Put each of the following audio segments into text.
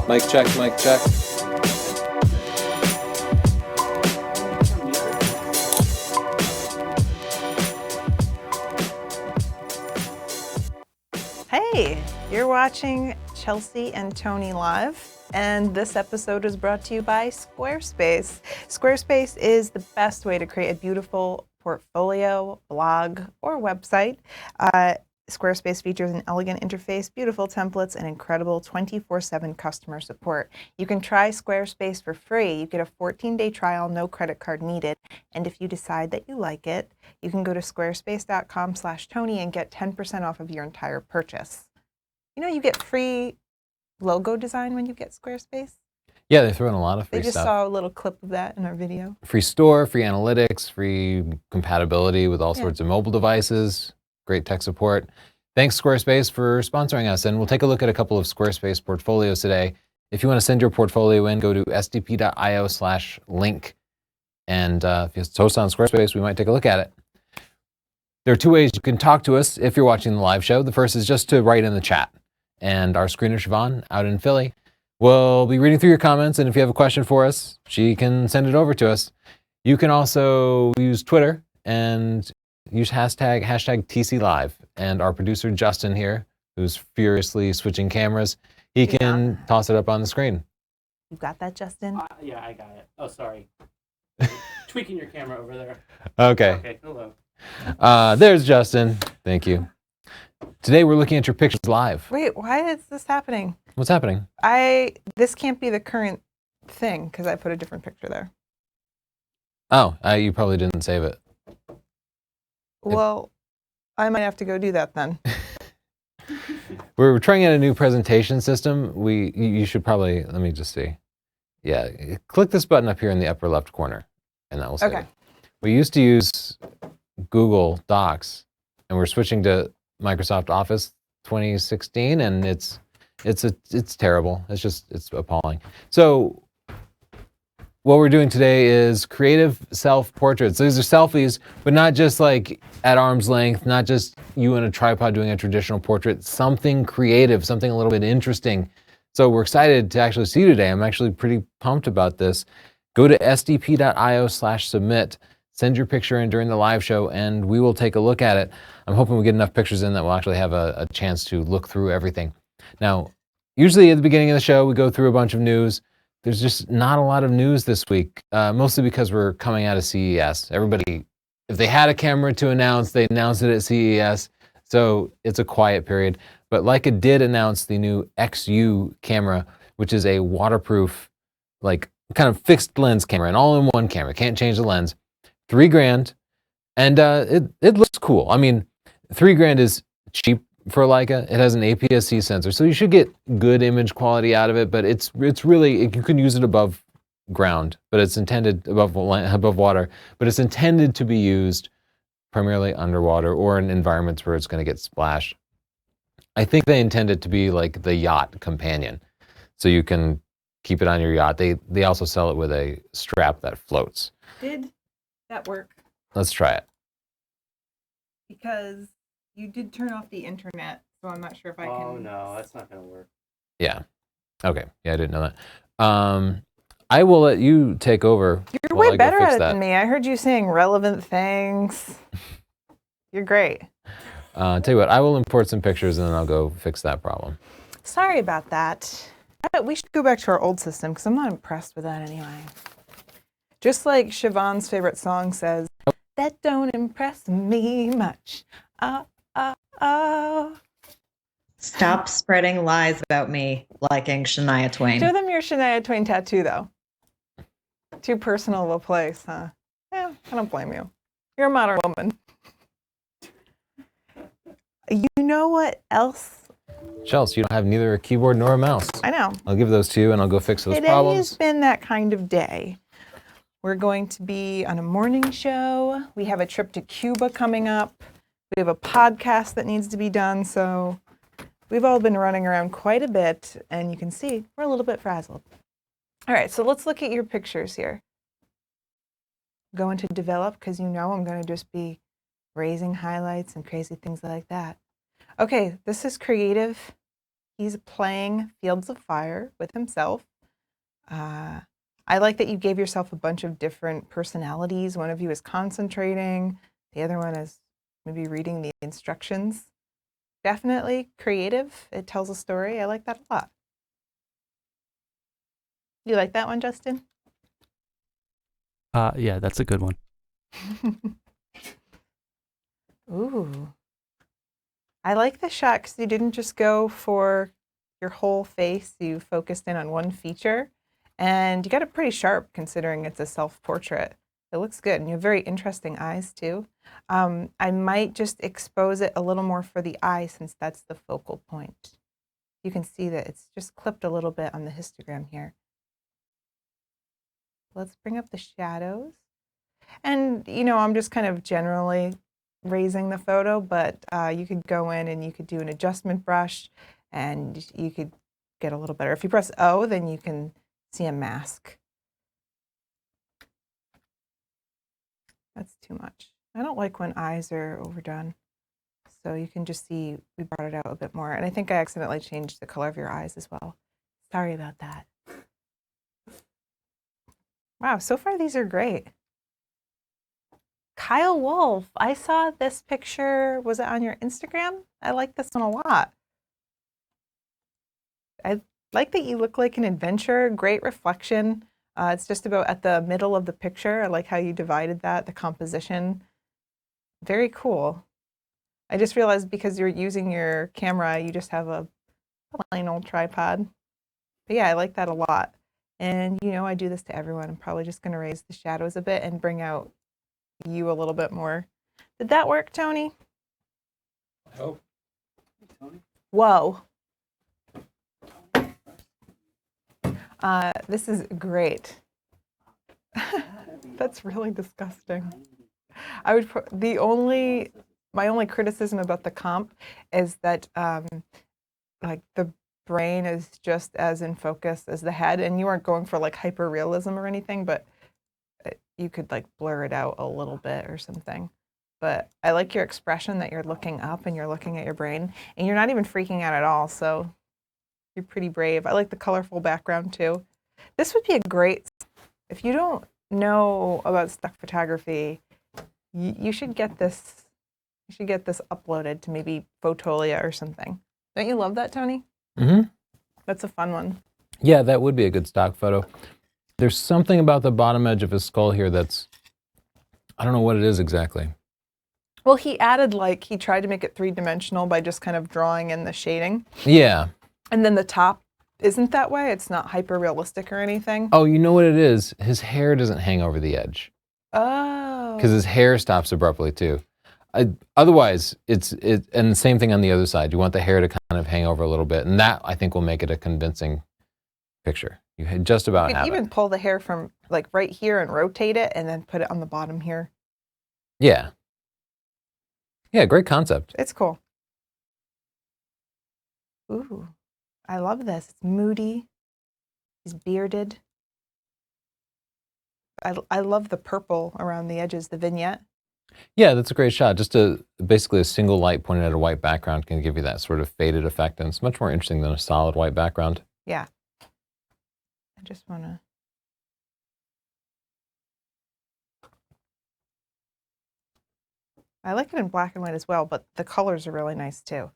Mic check, mic check. Hey, you're watching Chelsea and Tony Live, and this episode is brought to you by Squarespace. Squarespace is the best way to create a beautiful portfolio, blog, or website. Squarespace features an elegant interface, beautiful templates, and incredible 24/7 customer support. You can try Squarespace for free. You get a 14-day trial, no credit card needed. And if you decide that you like it, you can go to squarespace.com/Tony and get 10% off of your entire purchase. You know, you get free logo design when you get Squarespace. Yeah, they throw in a lot of free They just stuff. saw a little clip of that in our video. Free store, free analytics, free compatibility with all sorts of mobile devices, great tech support. Thanks, Squarespace, for sponsoring us. And we'll take a look at a couple of Squarespace portfolios today. If you want to send your portfolio in, go to sdp.io/link. And if you post on Squarespace, we might take a look at it. There are two ways you can talk to us if you're watching the live show. The first is just to write in the chat. And our screener, Siobhan, out in Philly, will be reading through your comments. And if you have a question for us, she can send it over to us. You can also use Twitter and use hashtag TCLive. And our producer, Justin here, who's furiously switching cameras, he can toss it up on the screen. You got that, Justin? Yeah, I got it. Oh, sorry. Tweaking your camera over there. Okay. Okay, hello. There's Justin. Thank you. Today we're looking at your pictures live. Wait, why is this happening? What's happening? This can't be the current thing because I put a different picture there. Oh, you probably didn't save it. Well, I might have to go do that then. We're trying out a new presentation system. You should probably, let me just see. Yeah, click this button up here in the upper left corner, and that will save it. We used to use Google Docs, and we're switching to Microsoft Office 2016, and it's terrible. It's appalling. So what we're doing today is creative self-portraits. So these are selfies, but not just like at arm's length, not just you in a tripod doing a traditional portrait, something creative, something a little bit interesting. So we're excited to actually see you today. I'm actually pretty pumped about this. Go to sdp.io/submit, send your picture in during the live show, and we will take a look at it. I'm hoping we get enough pictures in that we'll actually have a chance to look through everything. Now, usually at the beginning of the show, we go through a bunch of news. There's just not a lot of news this week, mostly because we're coming out of CES. Everybody, if they had a camera to announce, they announced it at CES. So it's a quiet period. But Leica did announce the new XU camera, which is a waterproof, like kind of fixed lens camera, an all-in-one camera. Can't change the lens. $3,000, and it looks cool. I mean, $3,000 is cheap for Leica. It has an APS-C sensor, so you should get good image quality out of it. But it's really, you can use it above ground, but it's intended above water. But it's intended to be used primarily underwater or in environments where it's going to get splashed. I think they intend it to be like the yacht companion, so you can keep it on your yacht. They also sell it with a strap that floats. Did that work? Let's try it. Because you did turn off the internet, so I'm not sure if I can. Oh no, that's not gonna work. Yeah. Okay. Yeah, I didn't know that. I will let you take over. You're way better at it than me. I heard you saying relevant things. You're great. Tell you what, I will import some pictures and then I'll go fix that problem. Sorry about that. We should go back to our old system because I'm not impressed with that anyway. Just like Siobhan's favorite song says, that don't impress me much. Stop spreading lies about me liking Shania Twain. Show them your Shania Twain tattoo, though. Too personal of a place, huh? Yeah, I don't blame you. You're a modern woman. You know what else? Chelsea, you don't have neither a keyboard nor a mouse. I know. I'll give those to you and I'll go fix those Today problems. has been that kind of day. We're going to be on a morning show. We have a trip to Cuba coming up. We have a podcast that needs to be done. So we've all been running around quite a bit. And you can see we're a little bit frazzled. All right, so let's look at your pictures here. Going to develop because you know I'm going to just be raising highlights and crazy things like that. Okay, this is creative. He's playing Fields of Fire with himself. I like that you gave yourself a bunch of different personalities. One of you is concentrating, the other one is maybe reading the instructions. Definitely creative. It tells a story. I like that a lot. You like that one, Justin? Yeah, that's a good one. Ooh. I like the shot because you didn't just go for your whole face. You focused in on one feature. And you got it pretty sharp considering it's a self-portrait. It looks good. And you have very interesting eyes, too. I might just expose it a little more for the eye since that's the focal point. You can see that it's just clipped a little bit on the histogram here. Let's bring up the shadows. And, you know, I'm just kind of generally raising the photo, but you could go in and you could do an adjustment brush and you could get a little better. If you press O, then you can see a mask. That's too much. I don't like when eyes are overdone. So you can just see we brought it out a bit more. And I think I accidentally changed the color of your eyes as well. Sorry about that. Wow, so far these are great. Kyle Wolf, I saw this picture. Was it on your Instagram? I like this one a lot. I like that you look like an adventurer. Great reflection. It's just about at the middle of the picture. I like how you divided that, the composition. Very cool. I just realized because you're using your camera, you just have a plain old tripod. But yeah, I like that a lot. And you know, I do this to everyone. I'm probably just going to raise the shadows a bit and bring out you a little bit more. Did that work, Tony? I hope. Tony? Whoa. This is great. That's really disgusting. I would my only criticism about the comp is that like the brain is just as in focus as the head, and you aren't going for like hyper realism or anything, but you could like blur it out a little bit or something. But I like your expression that you're looking up and you're looking at your brain and you're not even freaking out at all. So you're pretty brave. I like the colorful background too. This would be a great, if you don't know about stock photography, you should get this. You should get this uploaded to maybe Fotolia or something. Don't you love that, Tony? Mm-hmm. That's a fun one. Yeah, that would be a good stock photo. There's something about the bottom edge of his skull here that's, I don't know what it is exactly. Well, he added he tried to make it three-dimensional by just kind of drawing in the shading. Yeah. And then the top isn't that way. It's not hyper-realistic or anything. Oh, you know what it is? His hair doesn't hang over the edge. Oh. Because his hair stops abruptly too. Otherwise, and the same thing on the other side. You want the hair to kind of hang over a little bit, and that I think will make it a convincing picture. You just about You have could even it. pull the hair from like right here and rotate it, and then put it on the bottom here. Yeah. Yeah, great concept. It's cool. Ooh, I love this. It's moody. He's bearded. I love the purple around the edges, the vignette. Yeah, that's a great shot. Just basically a single light pointed at a white background can give you that sort of faded effect, and it's much more interesting than a solid white background. Yeah. I just want to. I like it in black and white as well, but the colors are really nice too.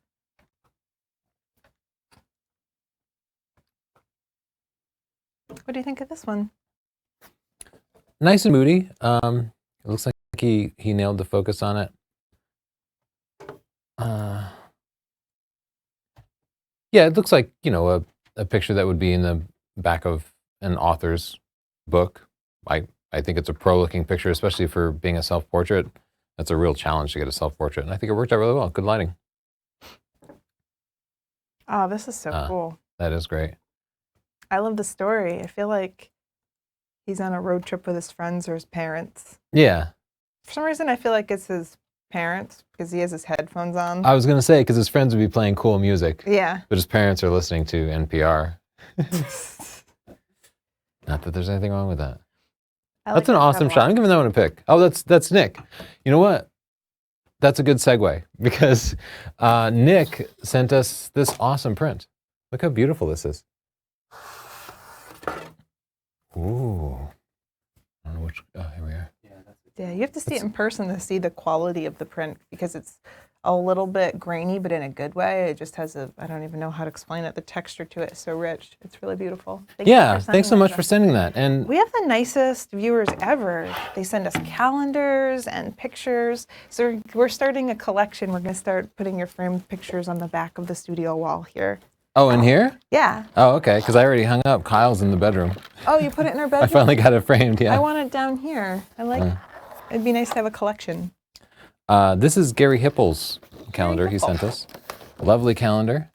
What do you think of this one? Nice and moody. It looks like he nailed the focus on it. Yeah, it looks like, you know, a picture that would be in the back of an author's book. I think it's a pro-looking picture, especially for being a self-portrait. That's a real challenge to get a self-portrait, and I think it worked out really well. Good lighting. Oh, this is so cool. That is great. I love the story. I feel like he's on a road trip with his friends or his parents. Yeah. For some reason, I feel like it's his parents because he has his headphones on. I was going to say, because his friends would be playing cool music, Yeah. but his parents are listening to NPR. Not that there's anything wrong with that. That's an awesome shot. I'm giving that one a pick. Oh, that's Nick. You know what? That's a good segue because Nick sent us this awesome print. Look how beautiful this is. Ooh. I don't know which. Oh, here we are. Yeah, that's it. Yeah, you have to see it in person to see the quality of the print because it's a little bit grainy, but in a good way. It just has I don't even know how to explain it. The texture to it is so rich. It's really beautiful. Thank you Yeah, for thanks so sending much that. for sending that. And We have the nicest viewers ever. They send us calendars and pictures. So we're starting a collection. We're going to start putting your framed pictures on the back of the studio wall here. oh, in here? Yeah. Oh, okay. Because I already hung up. Kyle's in the bedroom. Oh, you put it in our I bedroom? finally got it framed. I Yeah. want it down here. It'd be nice to have a collection. This is Gary Hippel's calendar he sent us. Lovely calendar.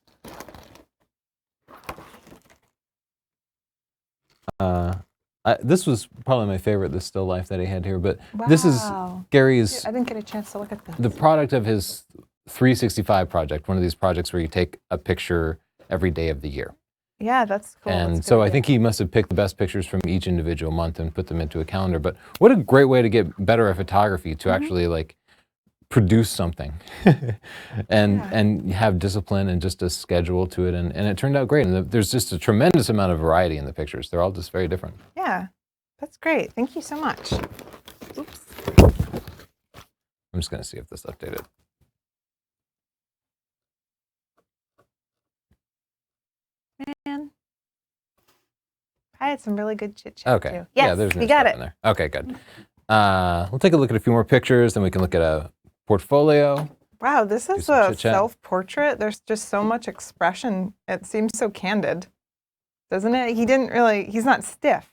This was probably my favorite, the still life that he had here. But this is Wow. Gary's, I didn't get a chance to look at this. the product of his 365 project, one of these projects where you take a picture every day of the year. Yeah, that's cool. And That's so good. I think he must have picked the best pictures from each individual month and put them into a calendar. But what a great way to get better at photography, to actually like produce something and have discipline and just a schedule to it. And it turned out great. And there's just a tremendous amount of variety in the pictures. They're all just very different. Yeah, that's great. Thank you so much. Oops. I'm just going to see if this updated. Man. I had some really good chit chat Okay. too. Yeah, Yes, there's no we got stuff it. in there. Okay, good. We'll take a look at a few more pictures, then we can look at a portfolio. Wow, this is some a chit-chat. self-portrait. There's just so much expression. It seems so candid, doesn't it? He's not stiff.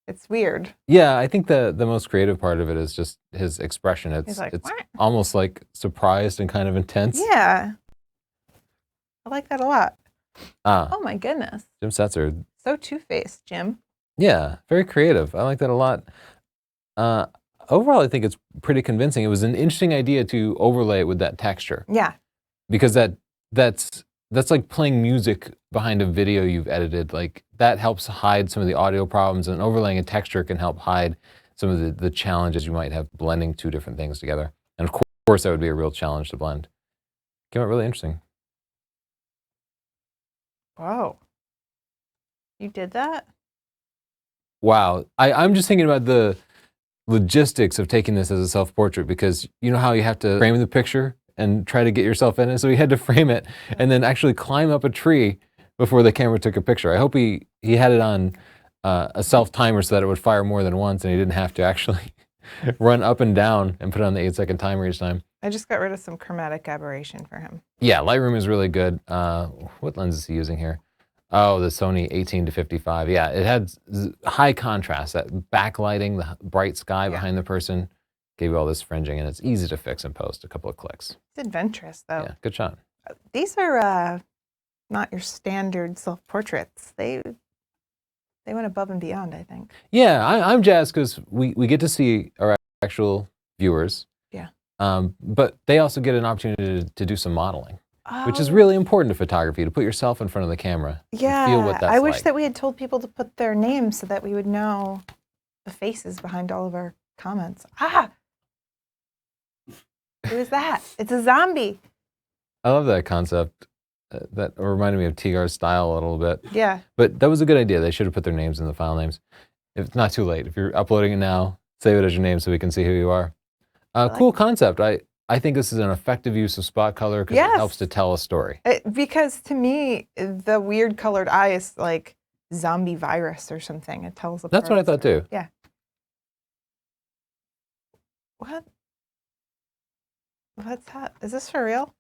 It's weird. Yeah, I think the most creative part of it is just his expression. He's like, It's "Wah." almost like surprised and kind of intense. Yeah. I like that a lot. Ah, Oh my goodness. Jim Setzer. So two-faced, Jim. Yeah, very creative. I like that a lot. Overall, I think it's pretty convincing. It was an interesting idea to overlay it with that texture, Yeah. because that's like playing music behind a video you've edited. Like that helps hide some of the audio problems, and overlaying a texture can help hide some of the challenges you might have blending two different things together. And of course, that would be a real challenge to blend. Came out really interesting. Whoa. You did that? Wow. I'm just thinking about the logistics of taking this as a self-portrait, because you know how you have to frame the picture and try to get yourself in it. So he had to frame it and then actually climb up a tree before the camera took a picture. I hope he had it on a self-timer so that it would fire more than once and he didn't have to actually run up and down and put it on the 8-second timer each time. I just got rid of some chromatic aberration for him. Yeah, Lightroom is really good. What lens is he using here? Oh, the Sony 18-55. Yeah, it had high contrast, that backlighting, the bright sky behind the person, gave you all this fringing, and it's easy to fix and post, a couple of clicks. It's adventurous, though. Yeah, good shot. These are not your standard self-portraits. They went above and beyond, I think. Yeah, I'm jazzed because we get to see our actual viewers. Yeah. But they also get an opportunity to do some modeling, which is Oh, really important to photography, to put yourself in front of the camera yeah. and feel what that's I wish like. that we had told people to put their names so that we would know the faces behind all of our comments. Ah! Who is that? It's a zombie. I love that concept. That reminded me of Tigar's style a little bit. Yeah. But that was a good idea. They should have put their names in the file names. If it's not too late. If you're uploading it now, save it as your name so we can see who you are. Cool concept. I think this is an effective use of spot color because Yes. it helps to tell a story. Because to me, the weird colored eye is like zombie virus or something. It tells apart. That's what I thought too. Yeah. What? What's that? Is this for real?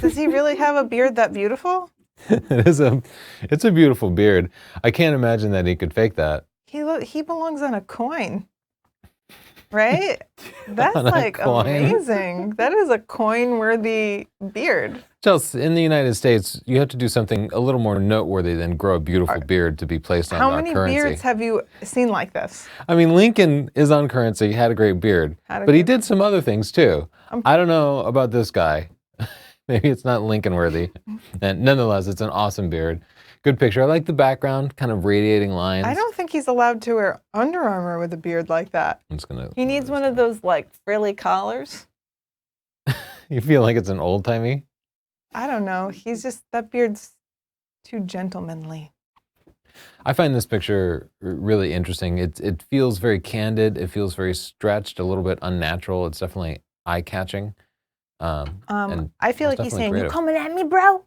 Does he really have a beard that beautiful? It's a beautiful beard. I can't imagine that he could fake that. He belongs on a coin, right? That's On a like coin? amazing. That is a coin-worthy beard. Chelsea, in the United States, you have to do something a little more noteworthy than grow a beautiful beard to be placed on How our many currency. beards have you seen like this? I mean, Lincoln is on currency, had a great beard, Had a but he great- did some other things too. I don't know about this guy. Maybe it's not Lincoln worthy. And nonetheless, it's an awesome beard. Good picture. I like the background, kind of radiating lines. I don't think he's allowed to wear Under Armour with a beard like that. I'm just gonna. He needs one of those like frilly collars. You feel like it's an old timey? I don't know. That beard's Too gentlemanly. I find this picture really interesting. It feels very candid. It feels very stretched, a little bit unnatural. It's definitely eye-catching. And I feel it's like he's definitely saying, creative. "You coming at me, bro?"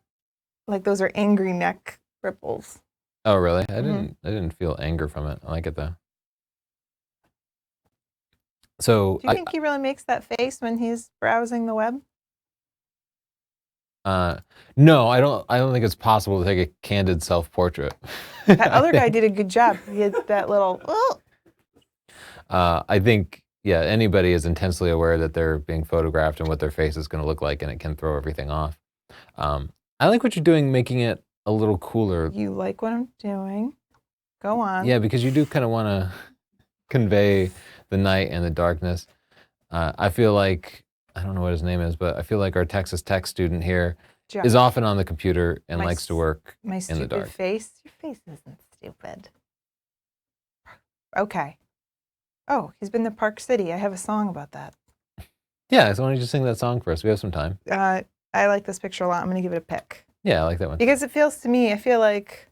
Like those are angry neck ripples. Oh, really? I Mhm. didn't feel anger from it. I like it though. So Do you think he really makes that face when he's browsing the web? no, I don't think it's possible to take a candid self-portrait. That other guy did a good job. He had that little. Oh. I think, yeah, anybody is intensely aware that they're being photographed and what their face is going to look like, and it can throw everything off. I like what you're doing, making it a little cooler. You like what I'm doing? Go on. Yeah, because you do kind of want to convey the night and the darkness. I feel like, I don't know what his name is, but I feel like our Texas Tech student here Josh, is often on the computer and My likes to work my in the stupid dark. face. Your face isn't stupid. Okay. Oh, he's been to Park City. I have a song about that. Yeah, so why don't you just sing that song for us? We have some time. I like this picture a lot. I'm going to give it a pick. Yeah, I like that one. Because it feels to me, I feel like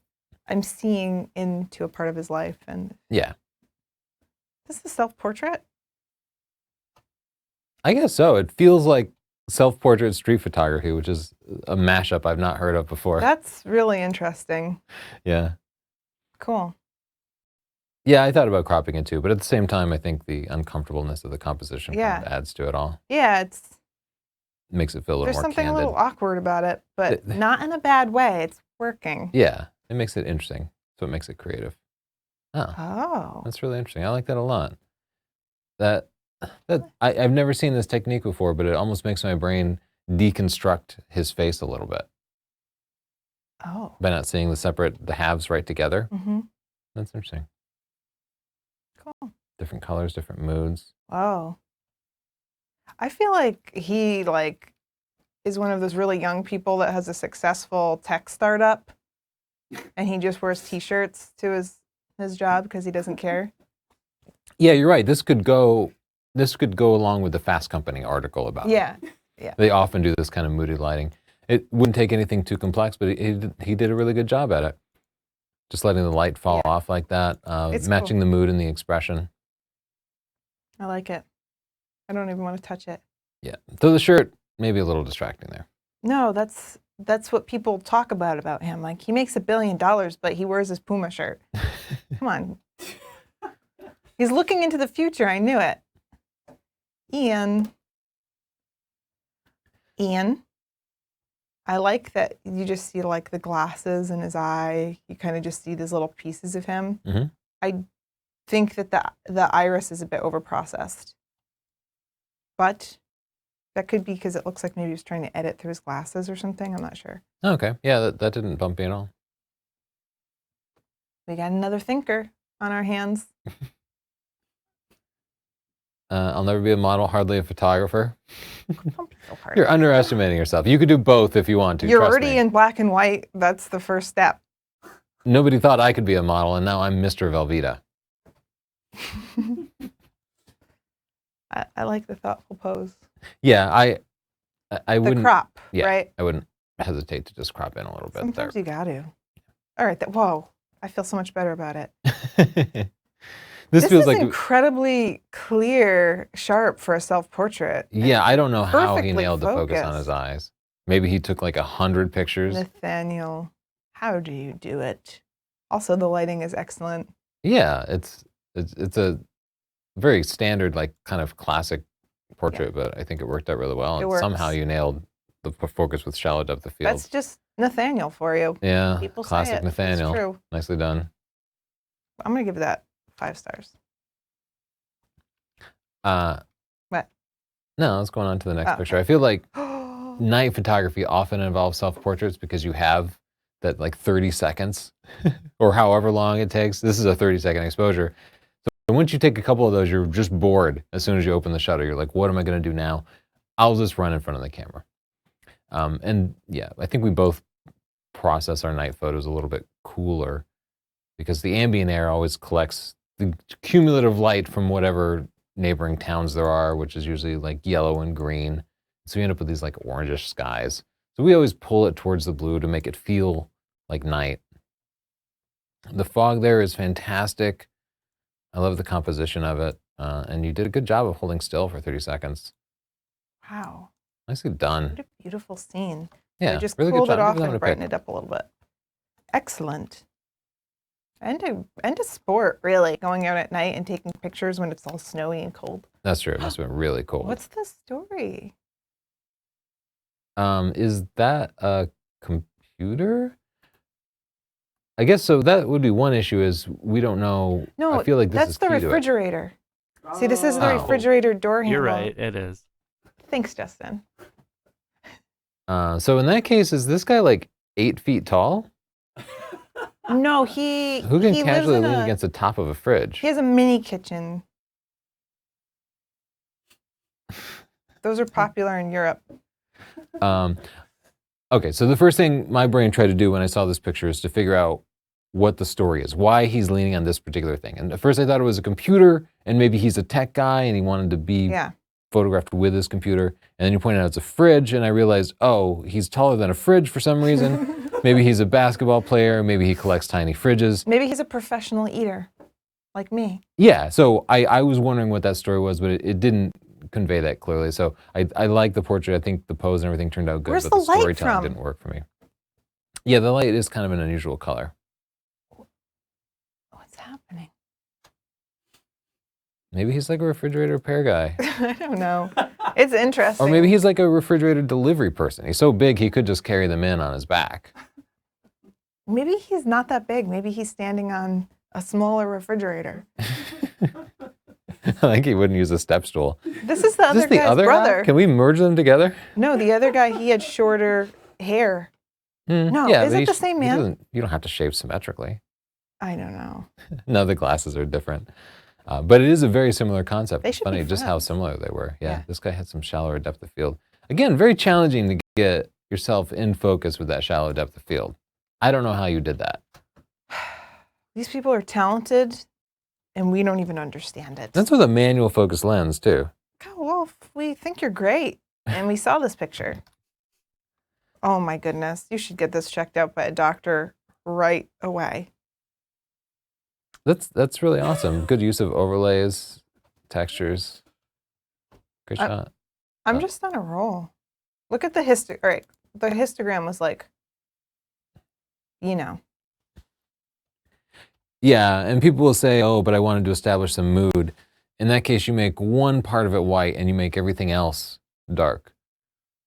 I'm seeing into a part of his life. And Yeah, this is a self-portrait? I guess so. It feels like self-portrait street photography, which is a mashup I've not heard of before. That's really interesting. Yeah. Cool. Yeah, I thought about cropping it too, but at the same time, I think the uncomfortableness of the composition kind Yeah. of adds to it all. Yeah, Makes it feel a little there's more something candid. a little awkward about it, but not in a bad way. It's working. Yeah, it makes it interesting. So it makes it creative. Oh, Oh. that's really interesting. I like that a lot. I've never seen this technique before, but it almost makes my brain deconstruct his face a little bit Oh. by not seeing the halves right together. Mm-hmm. That's interesting. Cool. Different colors, different moods. Wow. I feel like he is one of those really young people that has a successful tech startup and he just wears t-shirts to his job because he doesn't care. Yeah, you're right. This could go along with the Fast Company article about it. Yeah. They often do this kind of moody lighting. It wouldn't take anything too complex, but he did a really good job at it. Just letting the light fall off like that, It's matching cool. the mood and the expression. I like it. I don't even want to touch it. Yeah. Though the shirt may be a little distracting there. No, that's what people talk about him. Like he makes $1 billion, but he wears his Puma shirt. Come on. He's looking into the future. I knew it. Ian, I like that you just see like the glasses in his eye. You kind of just see these little pieces of him. Mhm. I think that the iris is a bit overprocessed. But that could be because it looks like maybe he was trying to edit through his glasses or something. I'm not sure. Okay. Yeah, that didn't bump me at all. We got another thinker on our hands. I'll never be a model, hardly a photographer. Don't be so hard. You're underestimating yourself. You could do both if you want to. You're trust already me. in black and white. That's the first step. Nobody thought I could be a model, and now I'm Mr. Velveeta. I like the thoughtful pose. Yeah, I The wouldn't. crop, Yeah, right? I wouldn't hesitate to just crop in a little bit Sometimes you got to. All right. Whoa. I feel so much better about it. there. This feels is like, incredibly clear, sharp for a self-portrait. yeah, I don't know how he Perfectly nailed the focus on his focused. eyes. Maybe he took like 100 pictures. Nathaniel, how do you do it? Also, the lighting is excellent. Yeah, it's a very standard, like kind of classic portrait, but I think it worked out really well. It And somehow works. you nailed the focus with shallow depth of field. That's just Nathaniel for you. Yeah, People say classic it. Nathaniel. It's true. Nicely done. I'm going to give that 5 stars. What? No, let's go on to the next Oh, picture. okay. I feel like night photography often involves self-portraits because you have that like 30 seconds or however long it takes. This is a 30-second exposure. So once you take a couple of those, you're just bored as soon as you open the shutter. You're like, what am I going to do now? I'll just run in front of the camera. And yeah, I think we both process our night photos a little bit cooler because the ambient air always collects the cumulative light from whatever neighboring towns there are, which is usually like yellow and green. So you end up with these like orangish skies. So we always pull it towards the blue to make it feel like night. The fog there is fantastic. I love the composition of it. And you did a good job of holding still for 30 seconds. Wow. Nicely done. What a beautiful scene. Yeah, I just really good cooled job. it Give off that one a and pick. brightened it up a little bit. Excellent. And a sport, really, going out at night and taking pictures when it's all snowy and cold. That's true. It must have been really cool. What's the story? Is that a computer? I guess so. That would be one issue. Is we don't know. No, I feel like this that's is the key to it. refrigerator. See, this is the Oh. refrigerator door handle. You're right. It is. Thanks, Justin. So in that case, is this guy like 8 feet tall? No, he Who can he casually lives in lean a, against the top of a fridge? He has a mini kitchen. Those are popular in Europe. Okay, so the first thing my brain tried to do when I saw this picture is to figure out what the story is, why he's leaning on this particular thing. And at first I thought it was a computer, and maybe he's a tech guy and he wanted to be Yeah. photographed with his computer. And then you pointed out it's a fridge, and I realized, oh, he's taller than a fridge for some reason. Maybe he's a basketball player. Maybe he collects tiny fridges. Maybe he's a professional eater, like me. Yeah, so I was wondering what that story was, but it didn't convey that clearly. So I like the portrait. I think the pose and everything turned out good, Where's but the the light storytelling from? didn't work for me. Yeah, the light is kind of an unusual color. What's happening? Maybe he's like a refrigerator repair guy. I don't know. It's interesting. Or maybe he's like a refrigerator delivery person. He's so big he could just carry them in on his back. Maybe he's not that big. Maybe he's standing on a smaller refrigerator. I think he wouldn't use a step stool. This is the Is other this the guy's other brother. guy? Can we merge them together? No, the other guy, he had shorter hair. No, is but it the same man? You don't have to shave symmetrically. I don't know. No, the glasses are different. But it is a very similar concept. They It's should be funny just how friends. similar they were. Yeah, Yeah. this guy had some shallower depth of field. Again, very challenging to get yourself in focus with that shallow depth of field. I don't know how you did that. These people are talented, and we don't even understand it. That's with a manual focus lens, too. Oh, well, we think you're great, and we saw this picture. Oh my goodness, you should get this checked out by a doctor right away. That's really awesome. Good use of overlays, textures. Great shot. I'm just on a roll. Look at the histogram. All right, the histogram was like, you know. Yeah, and people will say, oh, but I wanted to establish some mood. In that case, you make one part of it white and you make everything else dark.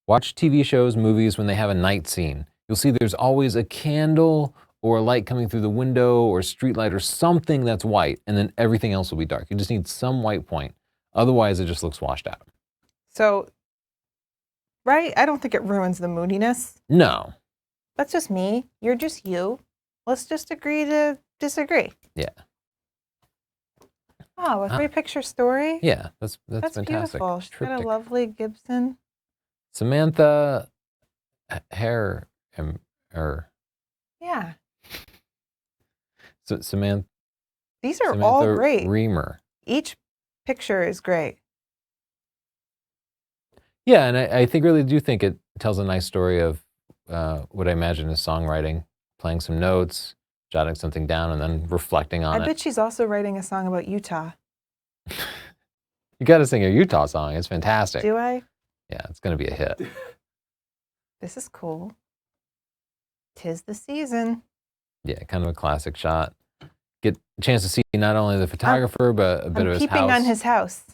Watch TV shows, movies when they have a night scene. You'll see there's always a candle or a light coming through the window or a street light or something that's white, and then everything else will be dark. You just need some white point. Otherwise, it just looks washed out. So, right? I don't think it ruins the moodiness. No. That's just me. You're just you. Let's just agree to disagree. Yeah. Oh, a 3-picture story? Yeah, that's That's fantastic. beautiful. She's got a Triptych. lovely Gibson. Samantha Hair, Yeah. Samantha These are all great. Reamer. Each picture is great. Yeah, and I really do think it tells a nice story of what I imagine is songwriting, playing some notes, jotting something down, and then reflecting on I it. bet she's also writing a song about Utah. You got to sing a Utah song. It's fantastic. Do I? Yeah, it's going to be a hit. This is cool. 'Tis the season. Yeah, kind of a classic shot. Get a chance to see not only the photographer, but a bit I'm of his peeping house. on his house.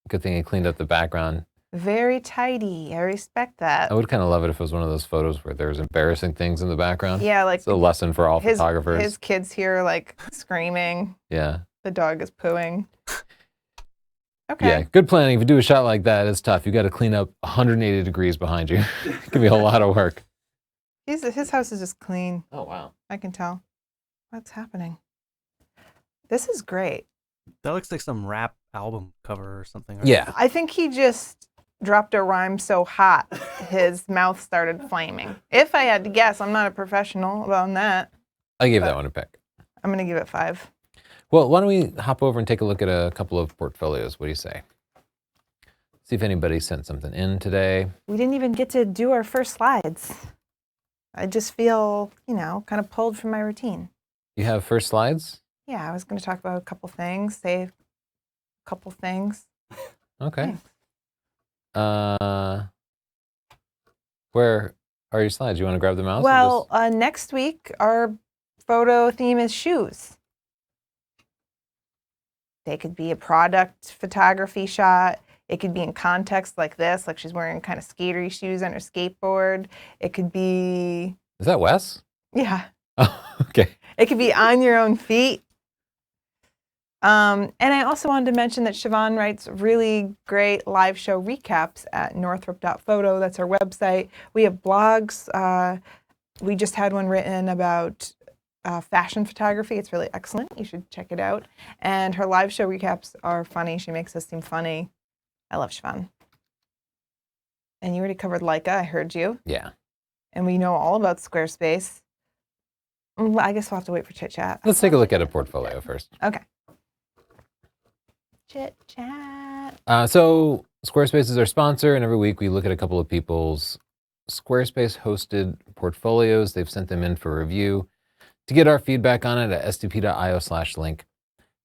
Good thing he cleaned up the background. Very tidy. I respect that. I would kind of love it if it was one of those photos where there's embarrassing things in the background. Yeah, like It's a lesson for all his photographers. kids here like screaming. Yeah. The dog is pooing. Okay. Yeah, good planning. If you do a shot like that, it's tough. You got to clean up 180 degrees behind you. It can be a lot of work. His house is just clean. Oh, wow. I can tell. What's happening? This is great. That looks like some rap album cover or something. Yeah. I think he just dropped a rhyme so hot his mouth started flaming. If I had to guess, I'm not a professional on that. I gave that one a pick. I'm going to give it 5. Well, why don't we hop over and take a look at a couple of portfolios? What do you say? See if anybody sent something in today. We didn't even get to do our first slides. I just feel, kind of pulled from my routine. You have first slides? Yeah, I was going to talk about a couple things, say a couple things. Okay. Thanks. Where are your slides? You want to grab the mouse? Well, next week, our photo theme is shoes. They could be a product photography shot. It could be in context like this, like she's wearing kind of skatery shoes on her skateboard. It could be, Is that Wes? yeah, Oh, okay. it could be on your own feet. And I also wanted to mention that Siobhan writes really great live show recaps at northrop.photo. That's our website. We have blogs. We just had one written about fashion photography. It's really excellent. You should check it out. And her live show recaps are funny. She makes us seem funny. I love Siobhan. And you already covered Leica. I heard you. Yeah. And we know all about Squarespace. I guess we'll have to wait for chit chat. Let's take a look at a portfolio first. Okay. Chit chat. So Squarespace is our sponsor, and every week we look at a couple of people's Squarespace hosted portfolios. They've sent them in for review. To get our feedback on it at stp.io/link,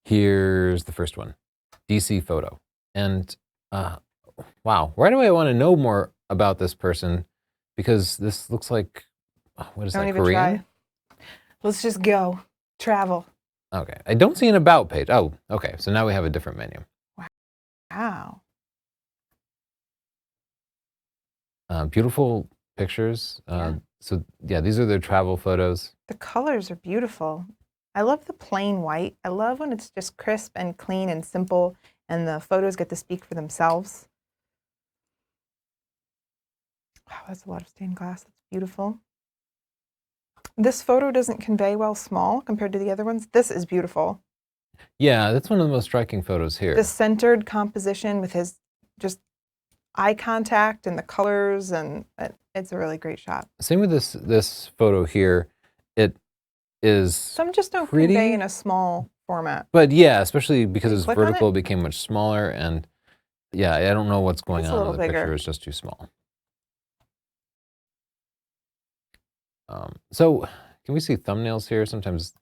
here's the first one, DC Photo. And wow, right away I want to know more about this person because this looks like, what is Don't that, even Korean? try. Let's just go. Travel. Okay, I don't see an about page. Oh, okay, so now we have a different menu. Wow. Beautiful pictures. Yeah. So yeah, these are their travel photos. The colors are beautiful. I love the plain white. I love when it's just crisp and clean and simple and the photos get to speak for themselves. Wow, that's a lot of stained glass. That's beautiful. This photo doesn't convey well small compared to the other ones. This is beautiful. Yeah, that's one of the most striking photos here. The centered composition with his just eye contact and the colors, and it's a really great shot. Same with this photo here. It is Some just don't pretty, convey in a small format. but yeah, especially because it's Click on vertical, it? it became much smaller, and yeah, I don't know what's going It's a on in little the bigger. picture. It's just too small. So can we see thumbnails here? Sometimes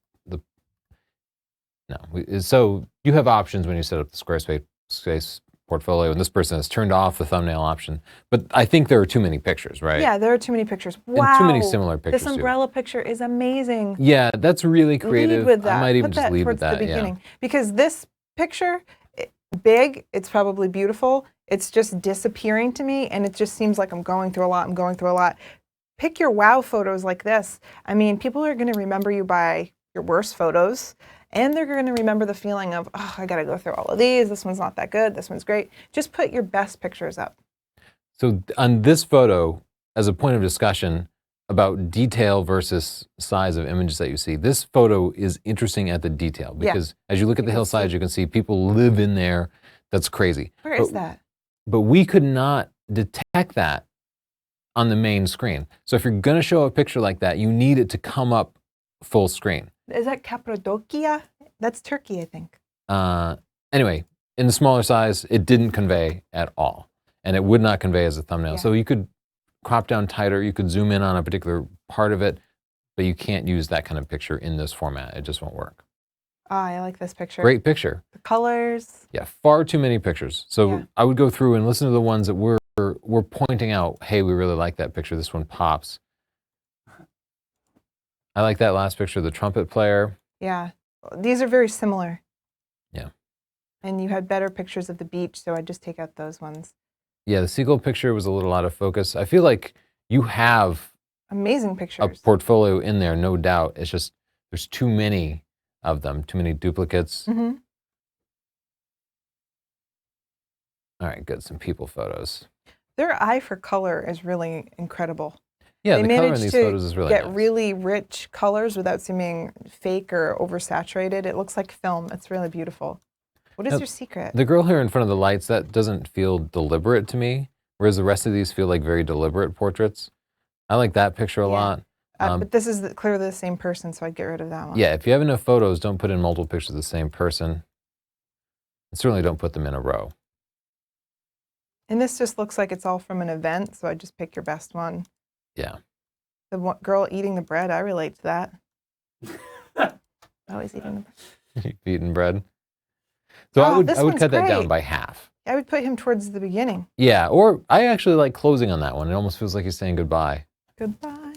so you have options when you set up the Squarespace portfolio, and this person has turned off the thumbnail option. But I think there are too many pictures, right? Yeah, there are too many pictures. And Wow. too many similar pictures. This umbrella picture is amazing. Yeah, that's really creative. Lead with that. I might even Put just that leave towards with that. the Yeah. beginning. Because this picture, big, it's probably beautiful. It's just disappearing to me, and it just seems like I'm going through a lot. Pick your wow photos like this. I mean, people are going to remember you by your worst photos, and they're going to remember the feeling of, oh, I got to go through all of these. This one's not that good. This one's great. Just put your best pictures up. So on this photo, as a point of discussion about detail versus size of images that you see, this photo is interesting at the detail because as you look at the hillsides, you can see people live in there. That's crazy. Where is that? But we could not detect that on the main screen. So if you're going to show a picture like that, you need it to come up full screen. Is that Cappadocia? That's Turkey, I think. Anyway, in the smaller size, it didn't convey at all. And it would not convey as a thumbnail. Yeah. So you could crop down tighter, you could zoom in on a particular part of it, but you can't use that kind of picture in this format. It just won't work. Oh, I like this picture. Great picture. The colors. Yeah, far too many pictures. So Yeah. I would go through and listen to the ones that we're pointing out, hey, we really like that picture. This one pops. I like that last picture of the trumpet player. Yeah. These are very similar. Yeah. And you had better pictures of the beach, so I'd just take out those ones. Yeah, the seagull picture was a little out of focus. I feel like you have Amazing a pictures. portfolio in there, no doubt. It's just there's too many of them, too many duplicates. Mm-hmm. All right, good. Some people photos. Their eye for color is really incredible. Yeah, They the color in managed these to photos is really Get nice. really rich colors without seeming fake or oversaturated. It looks like film. It's really beautiful. What is Now, your secret? The girl here in front of the lights, that doesn't feel deliberate to me, whereas the rest of these feel like very deliberate portraits. I like that picture a Yeah. lot. But this is clearly the same person, so I'd get rid of that one. Yeah, if you have enough photos, don't put in multiple pictures of the same person. And certainly don't put them in a row. And this just looks like it's all from an event, so I'd just pick your best one. Yeah. The girl eating the bread, I relate to that. Always eating the bread. You've eaten bread. So Oh, I this would one's cut that down great. by half. I would put him towards the beginning. Yeah, or I actually like closing on that one. It almost feels like he's saying goodbye. Goodbye.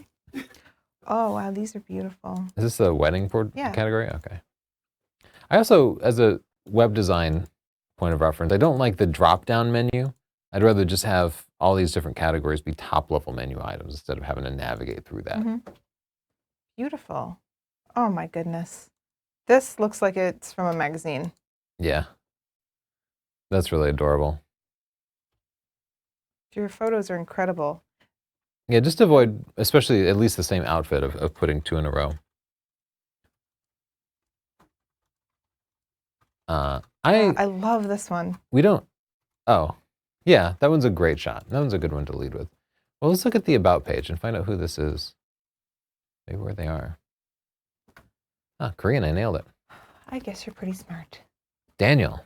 Oh, wow, these are beautiful. Is this the wedding Yeah. category? Okay. I also, as a web design point of reference, I don't like the drop-down menu. I'd rather just have all these different categories be top-level menu items instead of having to navigate through that. Mhm. Beautiful. Oh, my goodness. This looks like it's from a magazine. Yeah. That's really adorable. Your photos are incredible. Yeah, just avoid, especially at least the same outfit of putting two in a row. I love this one. We don't, oh, yeah, that one's a great shot. That one's a good one to lead with. Well, let's look at the About page and find out who this is. Maybe where they are. Ah, Korean, I nailed it. I guess you're pretty smart. Daniel.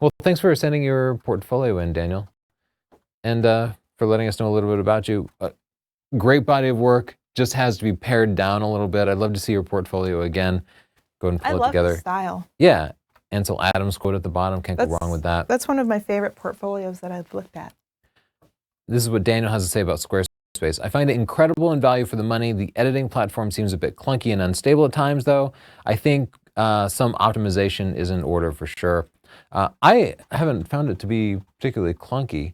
Well, thanks for sending your portfolio in, Daniel. And for letting us know a little bit about you. Great body of work, just has to be pared down a little bit. I'd love to see your portfolio again. Go ahead and I pull it love together. the style. Yeah, Ansel Adams quote at the bottom, can't go wrong with that. That's one of my favorite portfolios that I've looked at. This is what Daniel has to say about Squarespace. I find it incredible in value for the money. The editing platform seems a bit clunky and unstable at times, though. I think some optimization is in order for sure. I haven't found it to be particularly clunky,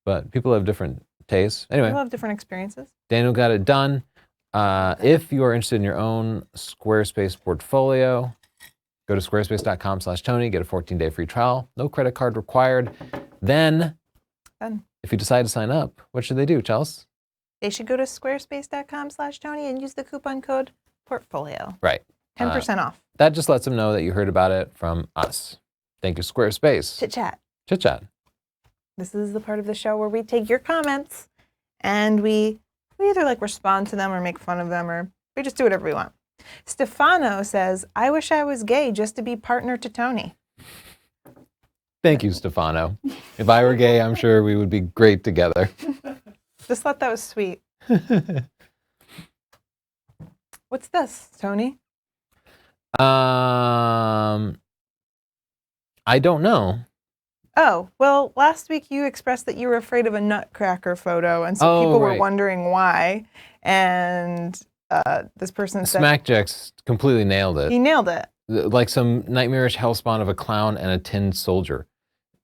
but people have different tastes. Anyway, People have different experiences. Daniel got it done. If you are interested in your own Squarespace portfolio, go to squarespace.com/Tony, get a 14-day free trial, no credit card required. Then, if you decide to sign up, what should they do, Chelsea? They should go to squarespace.com/Tony and use the coupon code portfolio. Right. 10% off. That just lets them know that you heard about it from us. Thank you, Squarespace. Chit chat. Chit chat. This is the part of the show where we take your comments and we either like respond to them or make fun of them, or we just do whatever we want. Stefano says, I wish I was gay just to be partner to Tony. Thank you, Stefano. If I were gay, I'm sure we would be great together. Just thought that was sweet. What's this, Tony? I don't know. Oh, well, last week you expressed that you were afraid of a nutcracker photo, and so people were right. wondering why. And this person said Smackjax completely nailed it. he nailed it. Like some nightmarish hellspawn of a clown and a tin soldier.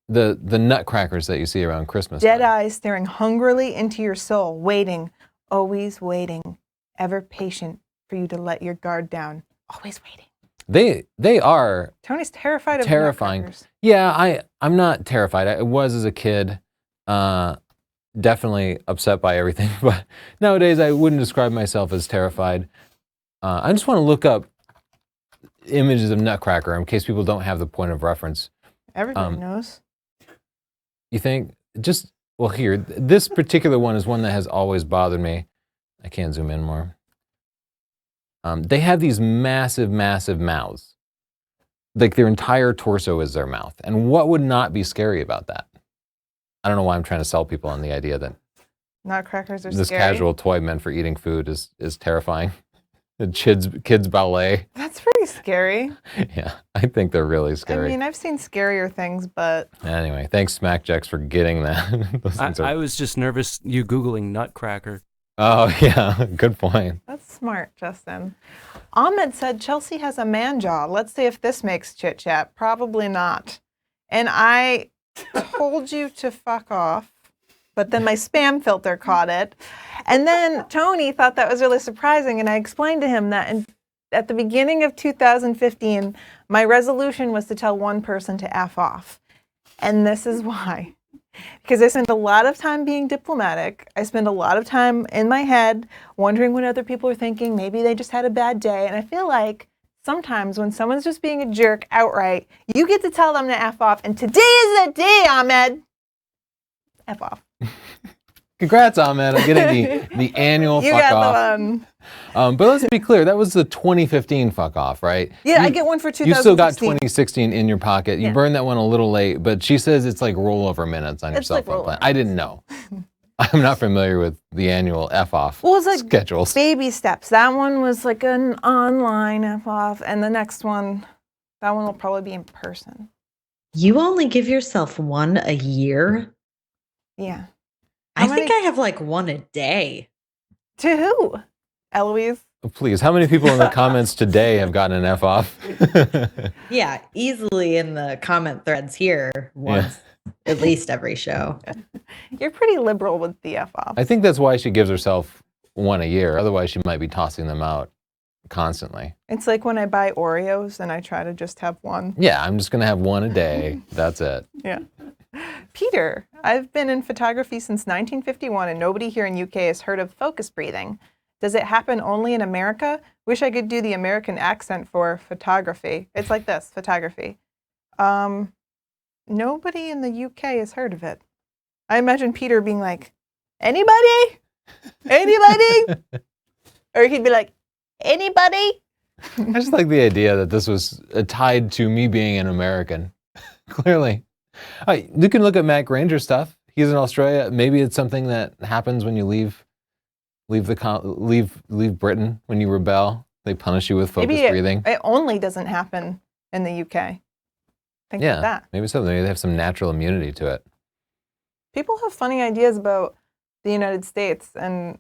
The nutcrackers that you see around Christmas. Dead time. eyes staring hungrily into your soul, waiting, always waiting, ever patient for you to let your guard down, always waiting. They are Tony's terrified of terrifying. nutcrackers. Yeah, I'm not terrified. I was as a kid, definitely upset by everything. But nowadays, I wouldn't describe myself as terrified. I just want to look up images of Nutcracker in case people don't have the point of reference. Everybody knows. You think well, here, this particular one is one that has always bothered me. I can't zoom in more. They have these massive, massive mouths. Like their entire torso is their mouth. And what would not be scary about that? I don't know why I'm trying to sell people on the idea that Nutcrackers are this scary. casual toy meant for eating food is terrifying. The kids ballet. That's pretty scary. Yeah, I think they're really scary. I mean, I've seen scarier things, but Anyway, thanks Smackjax for getting that. Those things I are- was just nervous you Googling Nutcracker. Oh yeah, good point. that's smart, Justin. Ahmed said Chelsea has a man jaw. Let's see if this makes chit chat. Probably not. And I told you to fuck off, but then my spam filter caught it. And then Tony thought that was really surprising, and I explained to him that at the beginning of 2015, my resolution was to tell one person to F off. And this is why. Because I spend a lot of time being diplomatic. I spend a lot of time in my head wondering what other people are thinking. Maybe they just had a bad day. And I feel like sometimes when someone's just being a jerk outright, you get to tell them to F off. And today is the day, Ahmed. F off. Congrats, Ahmed, on getting the annual You fuck got off. the one. But let's be clear, that was the 2015 fuck off, right? Yeah, I You- get one for 2016. You still got 2016 in your pocket. You Yeah. burned that one a little late, but she says it's like rollover minutes on your It's cell like phone rollover plan. I didn't know. I'm not familiar with the annual F-off Well, it's like schedules. baby steps. That one was like an online F-off, and the next one, that one will probably be in person. You only give yourself one a year? Yeah. I How think many- I have like one a day. To who? Eloise? Please, how many people in the comments today have gotten an F-off? Yeah, easily in the comment threads here once, at least every show. You're pretty liberal with the F-off. I think that's why she gives herself one a year. Otherwise, she might be tossing them out constantly. It's like when I buy Oreos and I try to just have one. Yeah, I'm just going to have one a day. That's it. Yeah. Peter, I've been in photography since 1951 and nobody here in UK has heard of focus breathing. Does it happen only in America? Wish I could do the American accent for photography. It's like this, photography. Nobody in the UK has heard of it. I imagine Peter being like, anybody? Anybody? Or he'd be like, anybody? I just like the idea that this was tied to me being an American. Clearly. You can look at Matt Granger stuff. He's in Australia. Maybe it's something that happens when you leave Britain, when you rebel. They punish you with focus Maybe breathing. it only doesn't happen in the UK. Think Yeah, of that. maybe so. Maybe they have some natural immunity to it. People have funny ideas about the United States, and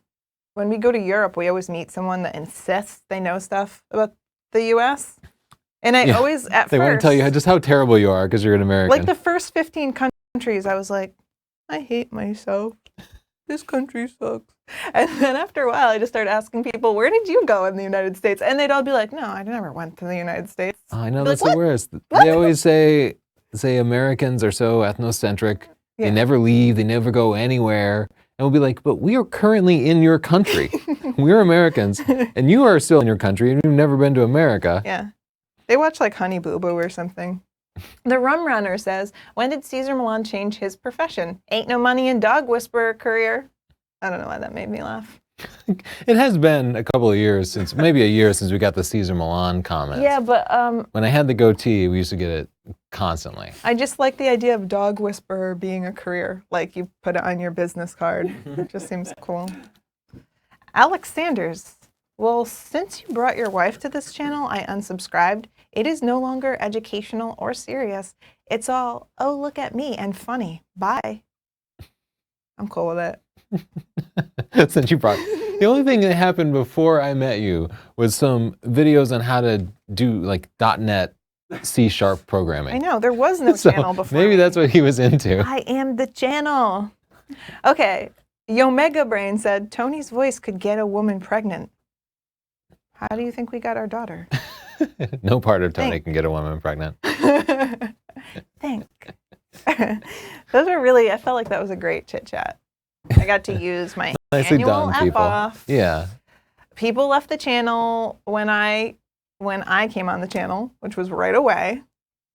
when we go to Europe, we always meet someone that insists they know stuff about the U.S. And I Yeah, always, at They first, want to tell you just how terrible you are because you're an American. like the first 15 countries, I was like, I hate myself. This country sucks. And then after a while, I just started asking people, where did you go in the United States? And they'd all be like, no, I never went to the United States. Oh, I know, Be like, that's "What? the worst. What?" They always say Americans are so ethnocentric. Yeah. They never leave. They never go anywhere. And we'll be like, but we are currently in your country. We're Americans, and you are still in your country, and you've never been to America. Yeah. They watch like Honey Boo Boo or something. The Rum Runner says, when did Cesar Millan change his profession? Ain't no money in dog whisperer career. I don't know why that made me laugh. It has been a couple of years since, maybe a year since we got the Cesar Millan comments. Yeah, but When I had the goatee, we used to get it constantly. I just like the idea of dog whisperer being a career. Like you put it on your business card. It just seems cool. Alex Sanders. Well, since you brought your wife to this channel, I unsubscribed. It is no longer educational or serious. It's all, oh, look at me and funny. Bye. I'm cool with it. Since you brought, the only thing that happened before I met you was some videos on how to do like .NET C# programming. I know, there was no So channel before. maybe me. that's what he was into. I am the channel. Okay, Yomega Brain said, Tony's voice could get a woman pregnant. How do you think we got our daughter? No part of Tony Thank- can get a woman pregnant. Think. Those are really, I felt like that was a great chit chat. I got to use my Nicely annual done, people. F-off. Yeah. People left the channel when I came on the channel, which was right away,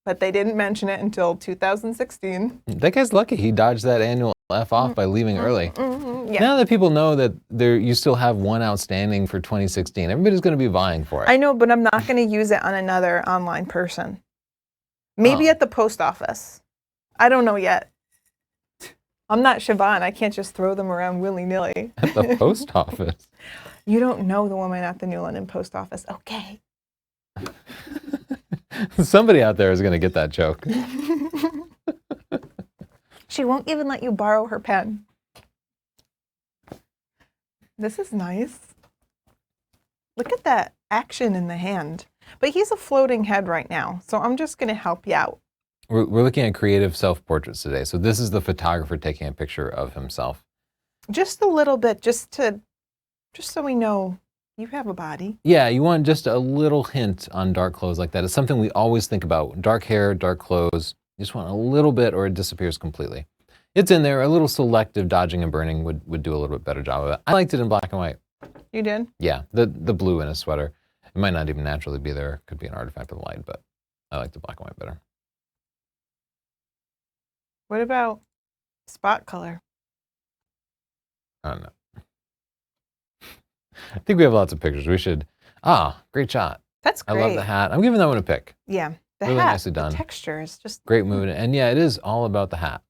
but they didn't mention it until 2016. That guy's lucky. He dodged that annual F off by leaving early. Mhm, yeah. Now that people know that you still have one outstanding for 2016, everybody's going to be vying for it. I know, but I'm not going to use it on another online person. Maybe Oh. at the post office. I don't know yet. I'm not Siobhan. I can't just throw them around willy-nilly. At the post office. You don't know the woman at the New London post office. Okay. Somebody out there is going to get that joke. She won't even let you borrow her pen. This is nice. Look at that action in the hand. But he's a floating head right now, so I'm just going to help you out. We're looking at creative self-portraits today. So this is the photographer taking a picture of himself. Just a little bit, just so we know you have a body. Yeah, you want just a little hint on dark clothes like that. It's something we always think about. Dark hair, dark clothes. You just want a little bit or it disappears completely. It's in there. A little selective dodging and burning would do a little bit better job of it. I liked it in black and white. You did? Yeah, the blue in his sweater. It might not even naturally be there. Could be an artifact of the light, but I like the black and white better. What about spot color? I don't know. I think we have lots of pictures. We should. Great shot. That's I great. love the hat. I'm giving that one a pick. Yeah, the Really hat, nicely done. the texture is just Great movement. And yeah, it is all about the hat.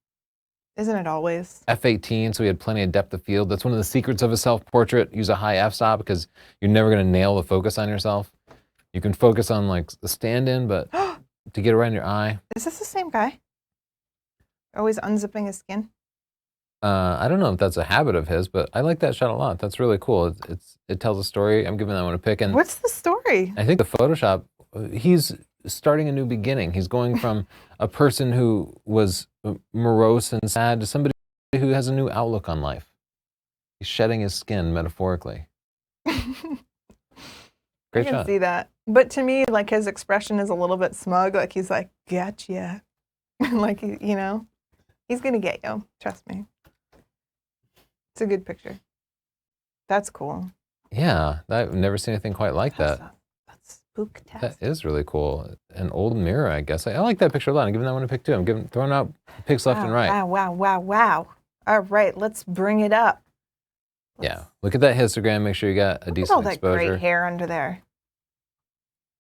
Isn't it always? F18, so he had plenty of depth of field. That's one of the secrets of a self-portrait. Use a high f-stop because you're never going to nail the focus on yourself. You can focus on like the stand-in, but to get around your eye. Is this the same guy? Always unzipping his skin? I don't know if that's a habit of his, but I like that shot a lot. That's really cool. It tells a story. I'm giving that one a pick. And What's the story? I think the Photoshop, he's starting a new beginning. He's going from a person who was morose and sad to somebody who has a new outlook on life. He's shedding his skin metaphorically. I Great can shot. see that. But to me, like his expression is a little bit smug. Like he's like, gotcha. Like, you know, he's going to get you. Trust me. It's a good picture. That's cool. Yeah, I've never seen anything quite like that. That's spooktastic. That is really cool. An old mirror, I guess. I like that picture a lot. I'm giving that one a pick too. I'm throwing out picks left and right. Wow. All right, let's bring it up. Yeah, look at that histogram. Make sure you got a Look at decent all that exposure. great hair under there.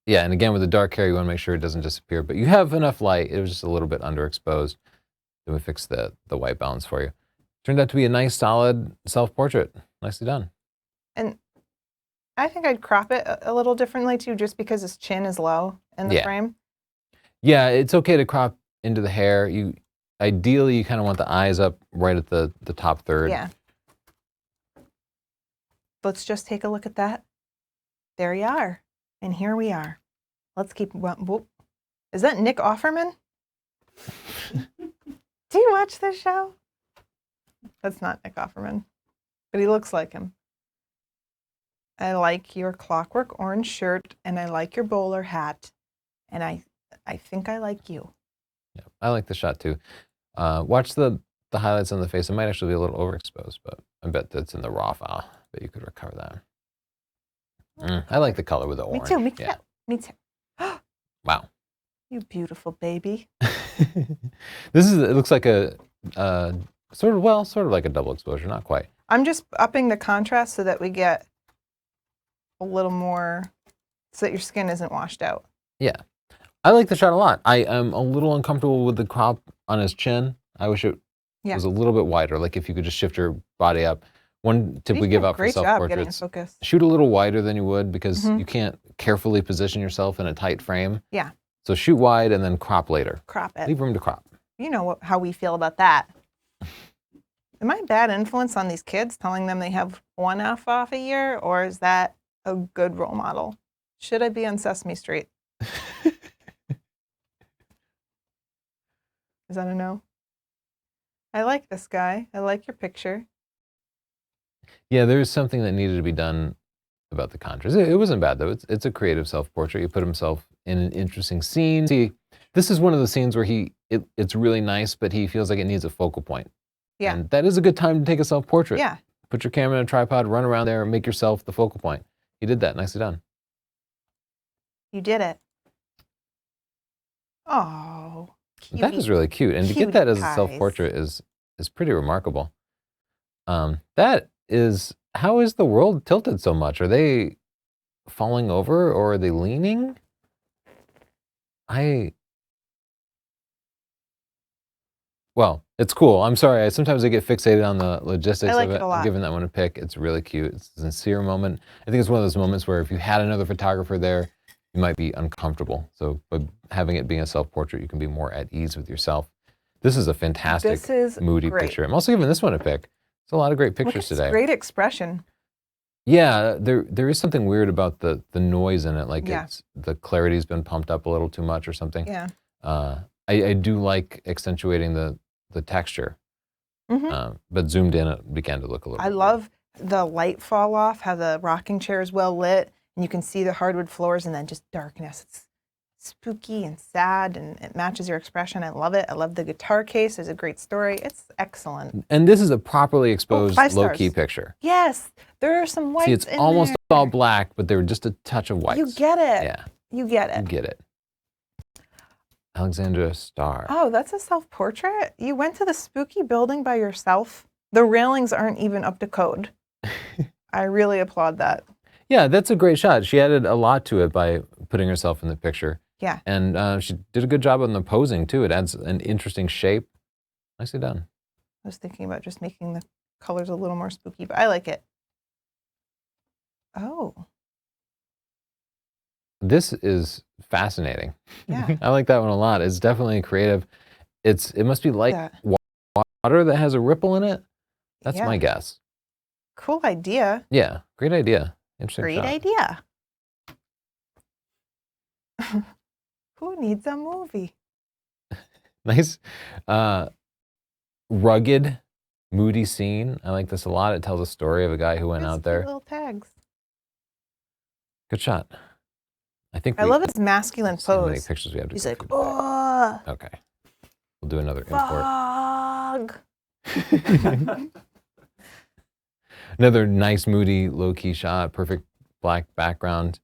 Yeah, and again with the dark hair, you want to make sure it doesn't disappear. But you have enough light. It was just a little bit underexposed. Then we fixed the white balance for you. Turned out to be a nice, solid self-portrait. Nicely done. And I think I'd crop it a little differently too, just because his chin is low in the frame. Yeah, it's okay to crop into the hair. Ideally, you kind of want the eyes up right at the top third. Yeah. Let's just take a look at that. There you are. And here we are. Let's keep, whoop. Is that Nick Offerman? Do you watch this show? That's not Nick Offerman, but he looks like him. I like your clockwork orange shirt, and I like your bowler hat, and I think I like you. Yeah, I like the shot too. Watch the highlights on the face. It might actually be a little overexposed, but I bet that's in the raw file. But you could recover that. I like the color with the orange. Me too. Me too. Wow. You beautiful baby. It looks like a sort of like a double exposure, not quite. I'm just upping the contrast so that we get a little more, so that your skin isn't washed out. Yeah. I like the shot a lot. I am a little uncomfortable with the crop on his chin. I wish it was a little bit wider, like if you could just shift your body up. One tip we give out for self-portraits, focus. shoot a little wider than you would because you can't carefully position yourself in a tight frame. Yeah. So shoot wide and then crop later. Crop it. Leave room to crop. You know how we feel about that. Am I a bad influence on these kids telling them they have 1 F off a year, or is that a good role model? Should I be on Sesame Street? Is that a no? I like this guy. I like your picture. Yeah, there's something that needed to be done about the contrast. It wasn't bad though. It's a creative self-portrait. He put himself in an interesting scene. See, this is one of the scenes where it's really nice, but he feels like it needs a focal point. Yeah. And that is a good time to take a self-portrait. Yeah. Put your camera in a tripod, run around there, and make yourself the focal point. He did that. Nicely done. You did it. Oh, cutie. That is really cute. And to get that as a self-portrait is pretty remarkable. How is the world tilted so much? Are they falling over or are they leaning? Well, it's cool. I'm sorry. Sometimes I get fixated on the logistics like of it. it a lot. I'm giving that one a pick. It's really cute. It's a sincere moment. I think it's one of those moments where if you had another photographer there, you might be uncomfortable. So by having it being a self-portrait, you can be more at ease with yourself. This is a fantastic, moody picture. I'm also giving this one a pick. There's a lot of great pictures today. Great expression. Yeah, there is something weird about the noise in it. Like the clarity's been pumped up a little too much or something. Yeah. I do like accentuating the texture. But zoomed in, it began to look a little bit love the light fall off, how the rocking chair is well lit, and you can see the hardwood floors and then just darkness. It's spooky and sad, and it matches your expression. I love it. I love the guitar case. There's a great story. It's excellent. And this is a properly exposed low-key picture. Yes, there are some whites. See, it's almost all black, but there were just a touch of whites. You get it. Yeah. You get it. You get it. Alexandra Starr. Oh, that's a self-portrait? You went to the spooky building by yourself? The railings aren't even up to code. I really applaud that. Yeah, that's a great shot. She added a lot to it by putting herself in the picture. Yeah. And she did a good job on the posing, too. It adds an interesting shape. Nicely done. I was thinking about just making the colors a little more spooky, but I like it. Oh, This is fascinating. yeah. I like that one a lot. It's definitely creative. It must be like that. water that has a ripple in it. That's Yeah. my guess. Cool idea. Yeah, great idea. Interesting Great shot. idea. Who needs a movie? Nice, rugged, moody scene. I like this a lot. It tells a story of a guy who went There's out cute there. little tags. Good shot. I think I love his masculine see how many pose. pictures we have to He's go like, through oh, today. Okay, we'll do another import. fog. Another nice, moody, low-key shot. Perfect black background.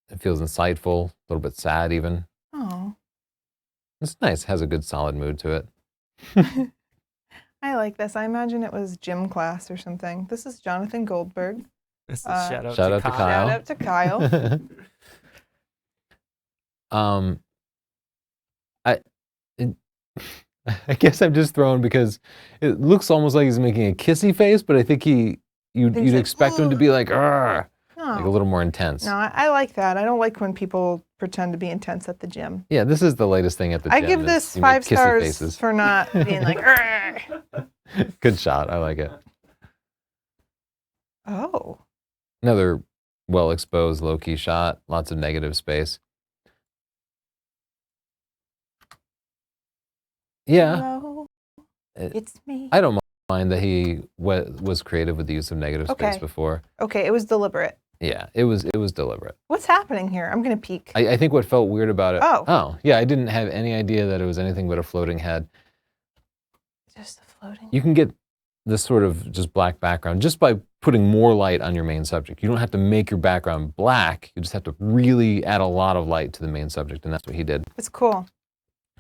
It feels insightful, a little bit sad even. Oh, It's nice. Has a good, solid mood to it. I like this. I imagine it was gym class or something. This is Jonathan Goldberg. This is Shout out to Kyle. Shout out to Kyle. I guess I'm just thrown because it looks almost like he's making a kissy face, but I think you'd He's like, expect him to be like, "Argh," No, like a little more intense. no, I like that. I don't like when people pretend to be intense at the gym. Yeah, this is the latest thing at the I gym. give is this you make 5 kissy stars faces. for not being like, "Argh." Good shot. I like it. Oh, Another well-exposed, low-key shot. Lots of negative space. Yeah, hello, It- it's me. I don't mind that he was creative with the use of negative space Okay. before. Okay, it was deliberate. Yeah, it was deliberate. What's happening here? I'm gonna peek. I think what felt weird about it. Oh. Yeah, I didn't have any idea that it was anything but a floating head. Just a floating. You can get this sort of just black background just by putting more light on your main subject. You don't have to make your background black. You just have to really add a lot of light to the main subject, and that's what he did. It's cool.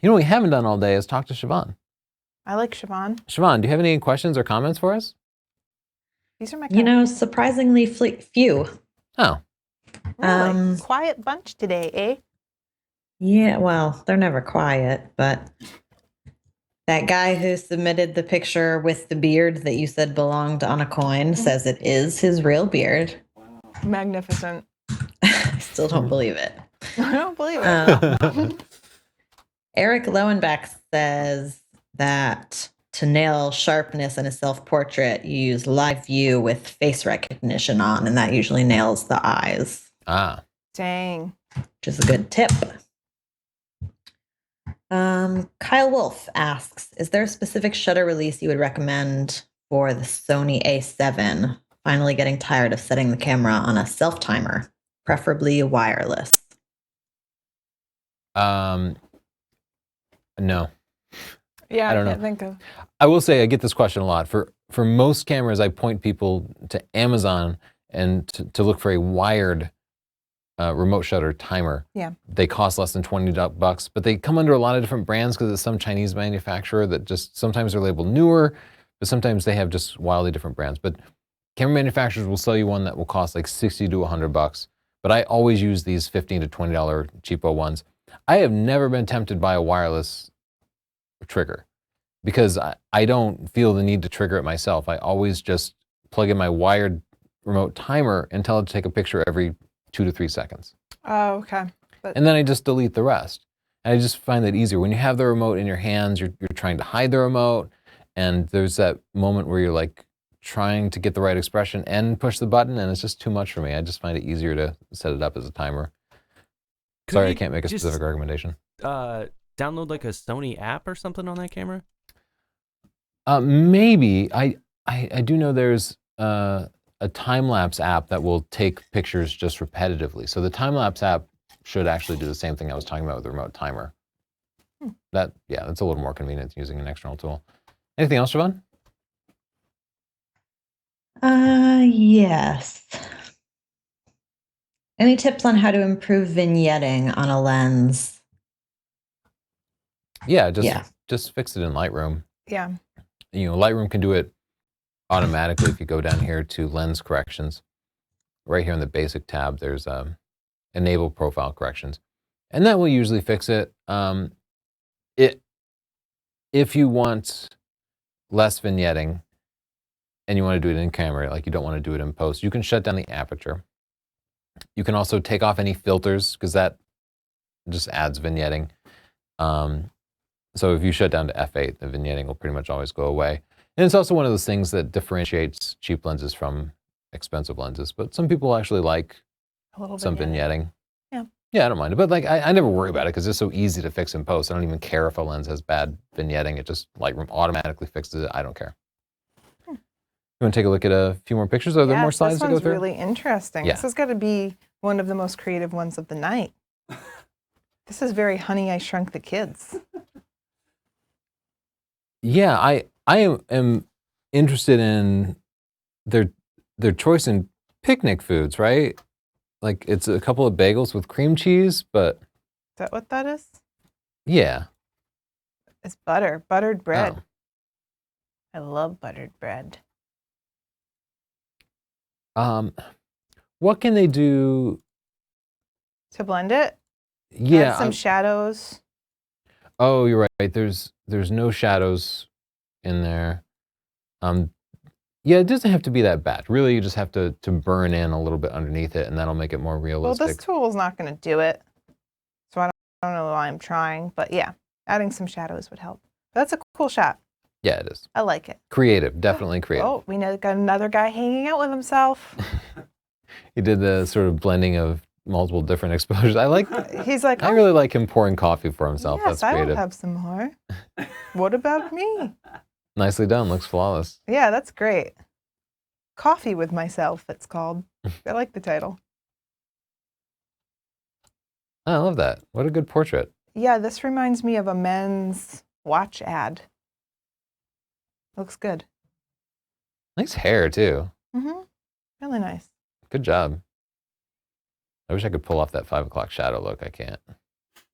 You know what we haven't done all day is talk to Siobhan. I like Siobhan. Siobhan, do you have any questions or comments for us? These are my You know, surprisingly few. Oh, Really quiet bunch today, eh? Yeah, well, they're never quiet, but that guy who submitted the picture with the beard that you said belonged on a coin says it is his real beard. Magnificent. I still don't believe it. I don't believe it. Eric Lowenbeck says that to nail sharpness in a self-portrait, you use live view with face recognition on, and that usually nails the eyes, Dang. which is a good tip. Kyle Wolf asks, is there a specific shutter release you would recommend for the Sony A7? Finally getting tired of setting the camera on a self-timer, preferably wireless. no. Yeah, I I don't can't know. think of. I will say I get this question a lot. For most cameras, I point people to Amazon and to look for a wired remote shutter timer. Yeah. They cost less than $20, but they come under a lot of different brands because it's some Chinese manufacturer that just sometimes they're labeled newer, but sometimes they have just wildly different brands. But camera manufacturers will sell you one that will cost like $60 to $100. But I always use these $15 to $20 cheapo ones. I have never been tempted by a wireless trigger because I don't feel the need to trigger it myself. I always just plug in my wired remote timer and tell it to take a picture every 2 to 3 seconds. Oh, okay. And then I just delete the rest. And I just find that easier. When you have the remote in your hands, you're trying to hide the remote, and there's that moment where you're like trying to get the right expression and push the button, and it's just too much for me. I just find it easier to set it up as a timer. Sorry, I can't make a specific recommendation. Download like a Sony app or something on that camera? Maybe. I do know there's a time-lapse app that will take pictures just repetitively. So the time-lapse app should actually do the same thing I was talking about with the remote timer. That's a little more convenient than using an external tool. Anything else, Siobhan? Yes. Any tips on how to improve vignetting on a lens? Yeah, just fix it in Lightroom. Yeah. Lightroom can do it automatically if you go down here to lens corrections. Right here in the basic tab, there's enable profile corrections. And that will usually fix it. if you want less vignetting and you want to do it in camera, like you don't want to do it in post, you can shut down the aperture. You can also take off any filters because that just adds vignetting. So if you shut down to f8, the vignetting will pretty much always go away. And it's also one of those things that differentiates cheap lenses from expensive lenses. But some people actually like A little some vignetting. Yeah. Yeah, I don't mind it. But like, I never worry about it because it's so easy to fix in post. I don't even care if a lens has bad vignetting. It just Lightroom automatically fixes it. I don't care. You want to take a look at a few more pictures? Are there more slides this to go one's through? really interesting. Yeah. This has got to be one of the most creative ones of the night. This is very Honey, I Shrunk the Kids. Yeah, I am interested in their choice in picnic foods, right? Like it's a couple of bagels with cream cheese, but Is that what that is? yeah. It's buttered bread. Oh. I love buttered bread. What can they do? To blend it, Yeah. add some shadows. Oh, you're right. There's no shadows in there. Yeah, it doesn't have to be that bad. Really, you just have to burn in a little bit underneath it, and that'll make it more Well, realistic. this tool's not going to do it, so I don't know why I'm trying. But yeah, adding some shadows would help. That's a cool shot. Yeah, it is. I like it. Creative, definitely creative. Oh, we got another guy hanging out with himself. He did the sort of blending of multiple different exposures. I like. He's like, I really like him pouring coffee for himself. yes, That's I will creative. have some more. What about me? Nicely done. Looks flawless. Yeah, that's great. Coffee with Myself, it's called. I like the title. I love that. What a good portrait. Yeah, this reminds me of a men's watch ad. Looks good. Nice hair too. Mm-hmm. Really nice. Good job. I wish I could pull off that 5 o'clock shadow look. I can't.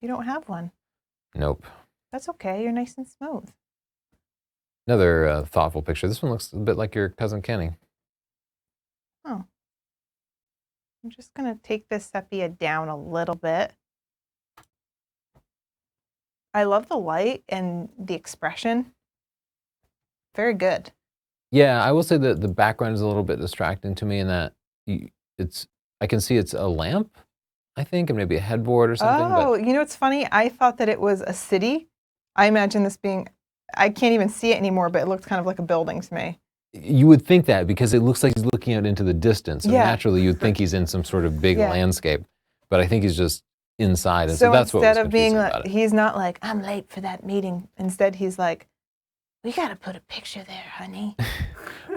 You don't have one. Nope. That's okay. You're nice and smooth. Another thoughtful picture. This one looks a bit like your cousin Kenny. Oh. I'm just going to take this sepia down a little bit. I love the light and the expression. Very good. Yeah, I will say that the background is a little bit distracting to me in that I can see it's a lamp, I think, and maybe a headboard or something. Oh, you know what's funny? I thought that it was a city. I imagine this being, I can't even see it anymore, but it looks kind of like a building to me. You would think that because it looks like he's looking out into the distance. So Yeah. naturally you'd think he's in some sort of big Yeah. landscape. But I think he's just inside. And so that's what was instead of being confusing like, about it. he's not like, I'm late for that meeting. Instead, he's like, we got to put a picture there, honey.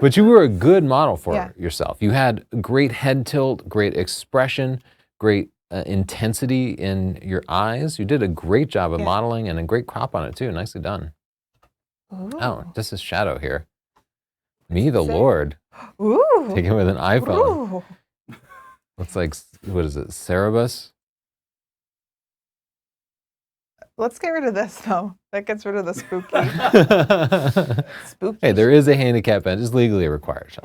But you were a good model for Yeah. yourself. You had great head tilt, great expression, great intensity in your eyes. You did a great job of Yeah. modeling and a great crop on it too. Nicely done. Ooh. Oh, this is shadow here. Me, it the say? Lord. Ooh. Taken with an iPhone. Ooh. Looks like, what is it, Cerebus? Let's get rid of this, though. That gets rid of the spooky. Spooky. Hey, there is a handicap bench. It's legally required.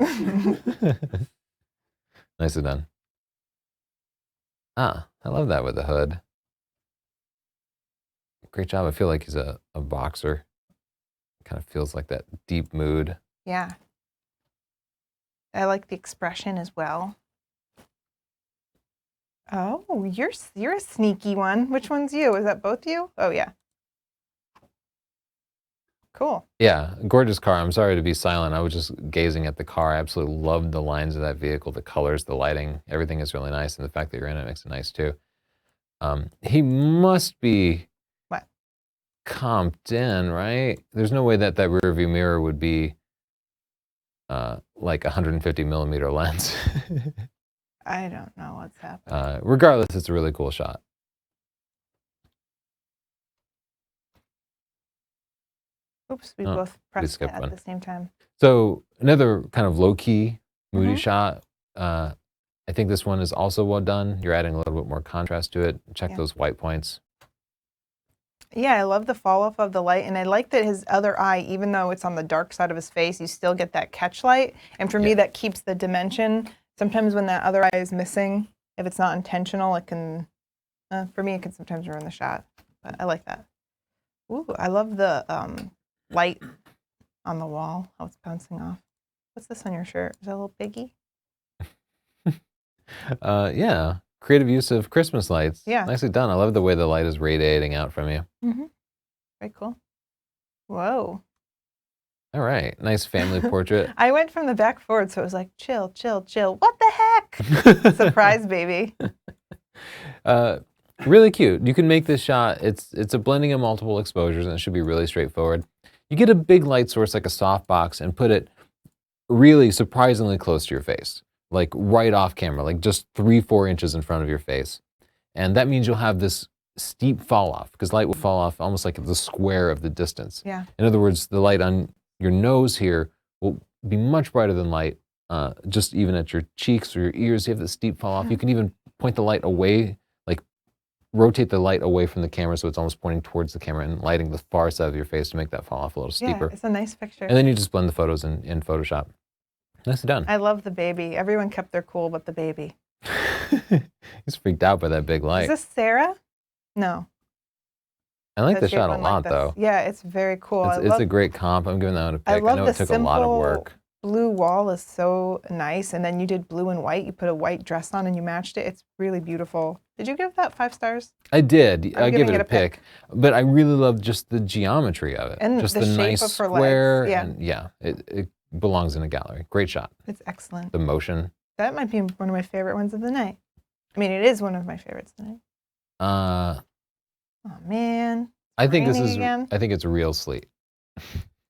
Nicely done. Ah, I love that with the hood. Great job. I feel like he's a boxer. Kind of feels like that deep mood. Yeah. I like the expression as well. Oh, you're a sneaky one. Which one's you? Is that both you? Oh, yeah. Cool. Yeah, gorgeous car. I'm sorry to be silent. I was just gazing at the car. I absolutely loved the lines of that vehicle, the colors, the lighting. Everything is really nice, and the fact that you're in it makes it nice too. He must be What? comped in, right? There's no way that rear view mirror would be like a 150 millimeter lens. I don't know what's happening. Regardless, it's a really cool shot. Oops, we Oh, both pressed it skipped at one. the same time. So another kind of low-key, moody Mhm. shot. I think this one is also well done. You're adding a little bit more contrast to it. Check Yeah. those white points. Yeah, I love the fall off of the light, and I like that his other eye, even though it's on the dark side of his face, you still get that catch light. And for me, Yeah. that keeps the dimension. Sometimes when that other eye is missing, if it's not intentional, it can, for me, it can sometimes ruin the shot. But I like that. Ooh, I love the light on the wall, how it's bouncing off. What's this on your shirt? Is that a little piggy? Yeah. Creative use of Christmas lights. Yeah. Nicely done. I love the way the light is radiating out from you. Mm-hmm. Very cool. Whoa. All right. Nice family portrait. I went from the back forward, so it was like, chill, chill, chill. What the heck? Surprise, baby. Really cute. You can make this shot. It's a blending of multiple exposures, and it should be really straightforward. You get a big light source like a softbox and put it really surprisingly close to your face, like right off camera, like just 3-4 inches in front of your face. And that means you'll have this steep fall off, because light will fall off almost like the square of the distance. Yeah. In other words, the light on your nose here will be much brighter than light just even at your cheeks or your ears. You have the steep fall off. You can even point the light away, like rotate the light away from the camera so it's almost pointing towards the camera and lighting the far side of your face to make that fall off a little steeper. Yeah, it's a nice picture. And then you just blend the photos in Photoshop. Nicely done. I love the baby. Everyone kept their cool but the baby. He's freaked out by that big light. Is this Sarah? No. I like the That's shot a shaped one like lot, this. though. Yeah, it's very cool. It's a great comp. I'm giving that one a pick. I love know the it took a lot of simple work. blue wall is so nice. And then you did blue and white. You put a white dress on and you matched it. It's really beautiful. Did you give that 5 stars? I did. I give giving it it a a pick. But I really love just the geometry of it. And just the the shape nice of her legs. square. Yeah. And yeah, it belongs in a gallery. Great shot. It's excellent. The motion. That might be one of my favorite ones of the night. I mean, it is one of my favorites tonight. Uh, Oh, man. I think this Raining is. again? I think it's real sleet.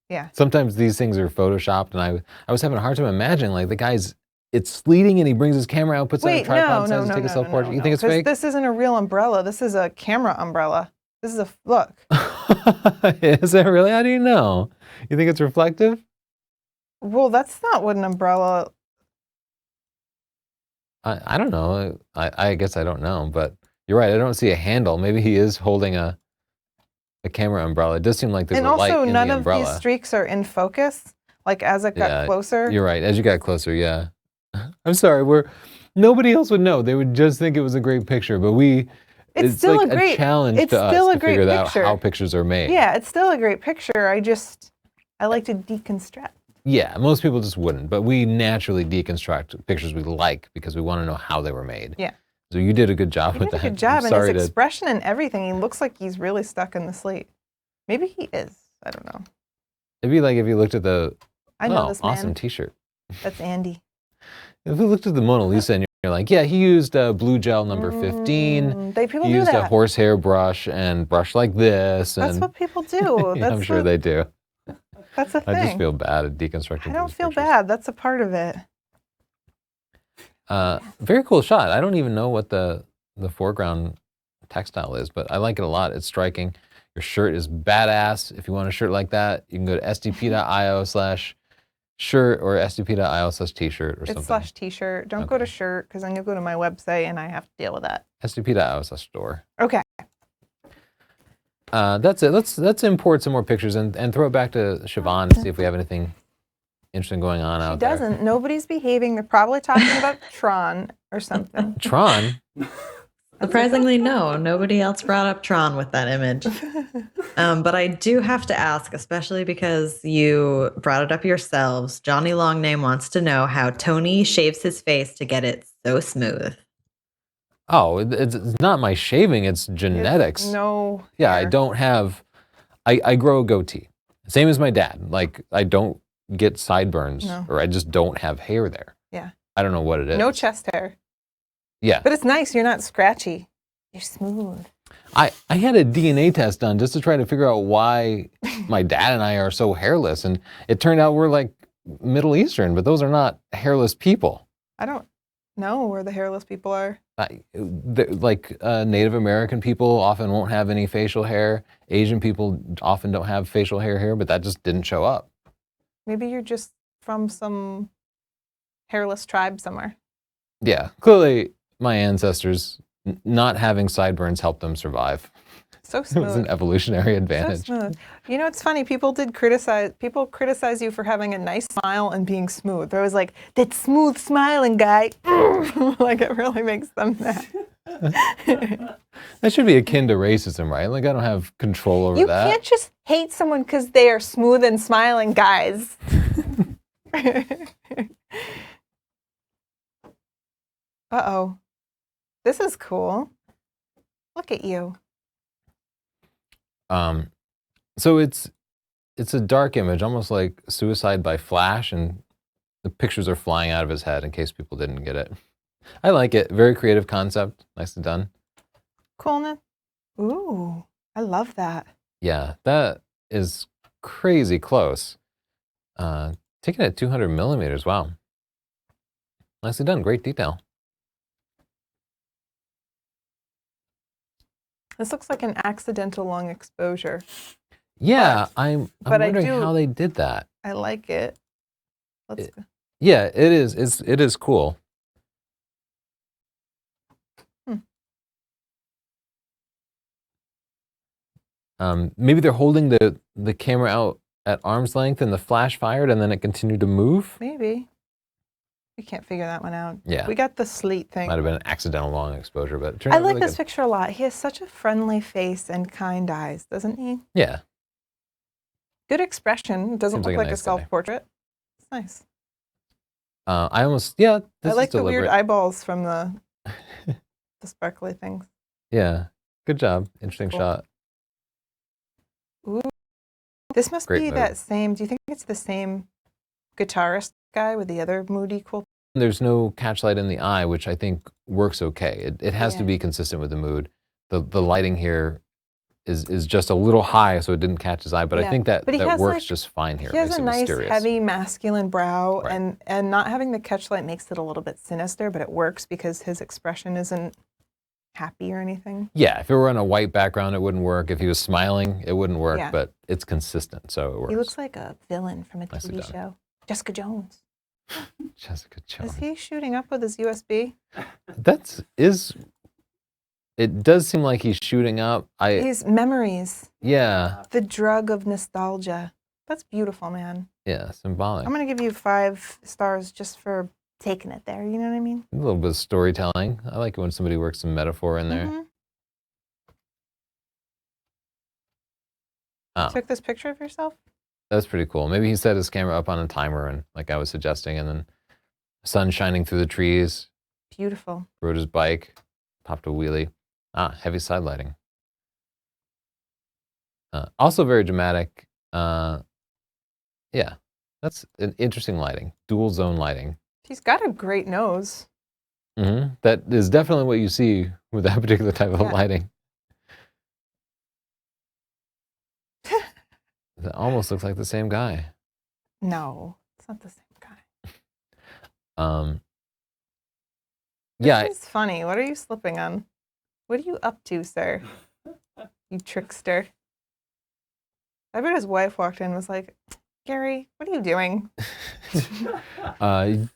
Yeah. Sometimes these things are photoshopped, and I was having a hard time imagining like the guy's. It's sleeting, and he brings his camera out, puts it on a Wait, tripod, no, and no, says, no, "Take a no, self portrait." no, You think no, it's 'cause fake? This isn't a real umbrella. This is a camera umbrella. This is a, look. Is it really? How do you know? You think it's reflective? Well, that's not what an umbrella, I don't know. I guess I don't know, but you're right. I don't see a handle. Maybe he is holding a camera umbrella. It does seem like there's and a light also in none the of umbrella. these streaks are in focus. Like as it got Yeah, closer. You're right. As you got closer, yeah. I'm sorry. Nobody else would know. They would just think it was a great picture, but it's still like a great challenge it's to us still a to great figure out picture. how pictures are made. Yeah, it's still a great picture. I like to deconstruct. Yeah, most people just wouldn't, but we naturally deconstruct pictures we like because we want to know how they were made. Yeah. So you did a good job He with did a that. good job, I'm and sorry his expression and everything. He looks like he's really stuck in the slate. Maybe he is. I don't know. It'd be like if you looked at the I know this man. awesome T-shirt. That's Andy. If you looked at the Mona Lisa and you're like, yeah, he used blue gel number 15. People He do used a that. horsehair brush and brush like this. That's and what people do. I'm sure they do. That's a thing. I just feel bad at deconstructing. I don't these feel pictures. bad. That's a part of it. Very cool shot. I don't even know what the foreground textile is, but I like it a lot. It's striking. Your shirt is badass. If you want a shirt like that, you can go to sdp.io/shirt or sdp.io/t-shirt or something. It's /t-shirt. Don't go to shirt because then you'll go to my website and I have to deal with that. sdp.io/store. Okay. That's it. Let's import some more pictures and throw it back to Siobhan and see if we have anything interesting going on out there. Doesn't. Nobody's behaving. They're probably talking about Tron or something. Tron? Surprisingly, no. Nobody else brought up Tron with that image. But I do have to ask, especially because you brought it up yourselves. Johnny Longname wants to know how Tony shaves his face to get it so smooth. Oh, it's not my shaving. It's genetics. No. Yeah, I hair. don't have. I grow a goatee, same as my dad. Like I don't get sideburns, No. or I just don't have hair there. Yeah. I don't know what it is. No chest hair. Yeah. But it's nice. You're not scratchy. You're smooth. I had a DNA test done just to try to figure out why my dad and I are so hairless, and it turned out we're like Middle Eastern, but those are not hairless people. I don't know where the hairless people are. Native American people often won't have any facial hair. Asian people often don't have facial hair here, but that just didn't show up. Maybe you're just from some hairless tribe somewhere. Yeah, clearly my ancestors not having sideburns helped them survive. So It was an smooth. evolutionary So advantage. smooth. You know, it's funny. People criticize you for having a nice smile and being smooth. They're always like, that smooth smiling guy. Like it really makes them mad. That should be akin to racism, right? Like, I don't have control over You that. can't just hate someone because they are smooth and smiling, guys. Uh-oh. This is cool. Look at you. So it's a dark image, almost like Suicide by Flash, and the pictures are flying out of his head in case people didn't get it. I like it. Very creative concept. Nicely done. Coolness. Ooh, I love that. Yeah, that is crazy close. Taken at 200 millimeters. Wow. Nicely done. Great detail. This looks like an accidental long exposure. Yeah, I'm but I wondering do- how they did that. I like it. Let's go. Yeah, it is. It is cool. Maybe they're holding the camera out at arm's length and the flash fired and then it continued to move. Maybe. We can't figure that one out. Yeah. We got the sleet thing. Might have been an accidental long exposure, but it turned I out like really this good. picture a lot. He has such a friendly face and kind eyes, doesn't he? Yeah. Good expression. Doesn't Seems look like like a a nice guy. self-portrait. It's nice. I almost, yeah, this I like is the deliberate. weird eyeballs from the sparkly things. Yeah, good job. Interesting Cool. shot. This must Great be move. that same. Do you think it's the same guitarist guy with the other moody, cool? There's no catch light in the eye, which I think works okay. It has to Yeah. be consistent with the mood. The lighting here is just a little high, so it didn't catch his eye, but I Yeah. think that But he that has, works like- just fine here. He has Makes a it nice, mysterious. heavy, masculine brow, Right. and not having the catch light makes it a little bit sinister, but it works because his expression isn't happy or anything. Yeah, if it were on a white background, it wouldn't work. If he was smiling, it wouldn't work, Yeah. but it's consistent, so it works. He looks like a villain from a Nicely TV done. show. Jessica Jones. Jessica Jones. Is he shooting up with his USB? It does seem like he's shooting up. His memories, Yeah, the drug of nostalgia. That's beautiful, man. yeah, symbolic. I'm going to give you 5 stars just for taking it there. You know what I mean? A little bit of storytelling. I like it when somebody works some metaphor in there. Mhm. Oh, Took this picture of yourself? that's pretty cool. Maybe he set his camera up on a timer and like I was suggesting, and then sun shining through the trees, Beautiful. rode his bike, popped a wheelie. Heavy side lighting. Also very dramatic. Yeah, that's an interesting lighting. Dual zone lighting. He's got a great nose. That is definitely what you see with that particular type of Yeah. lighting. That almost looks like the same guy. No, it's not the same guy. Yeah, This is funny. What are you slipping on? What are you up to, sir? You trickster. I bet his wife walked in and was like, Gary, what are you doing?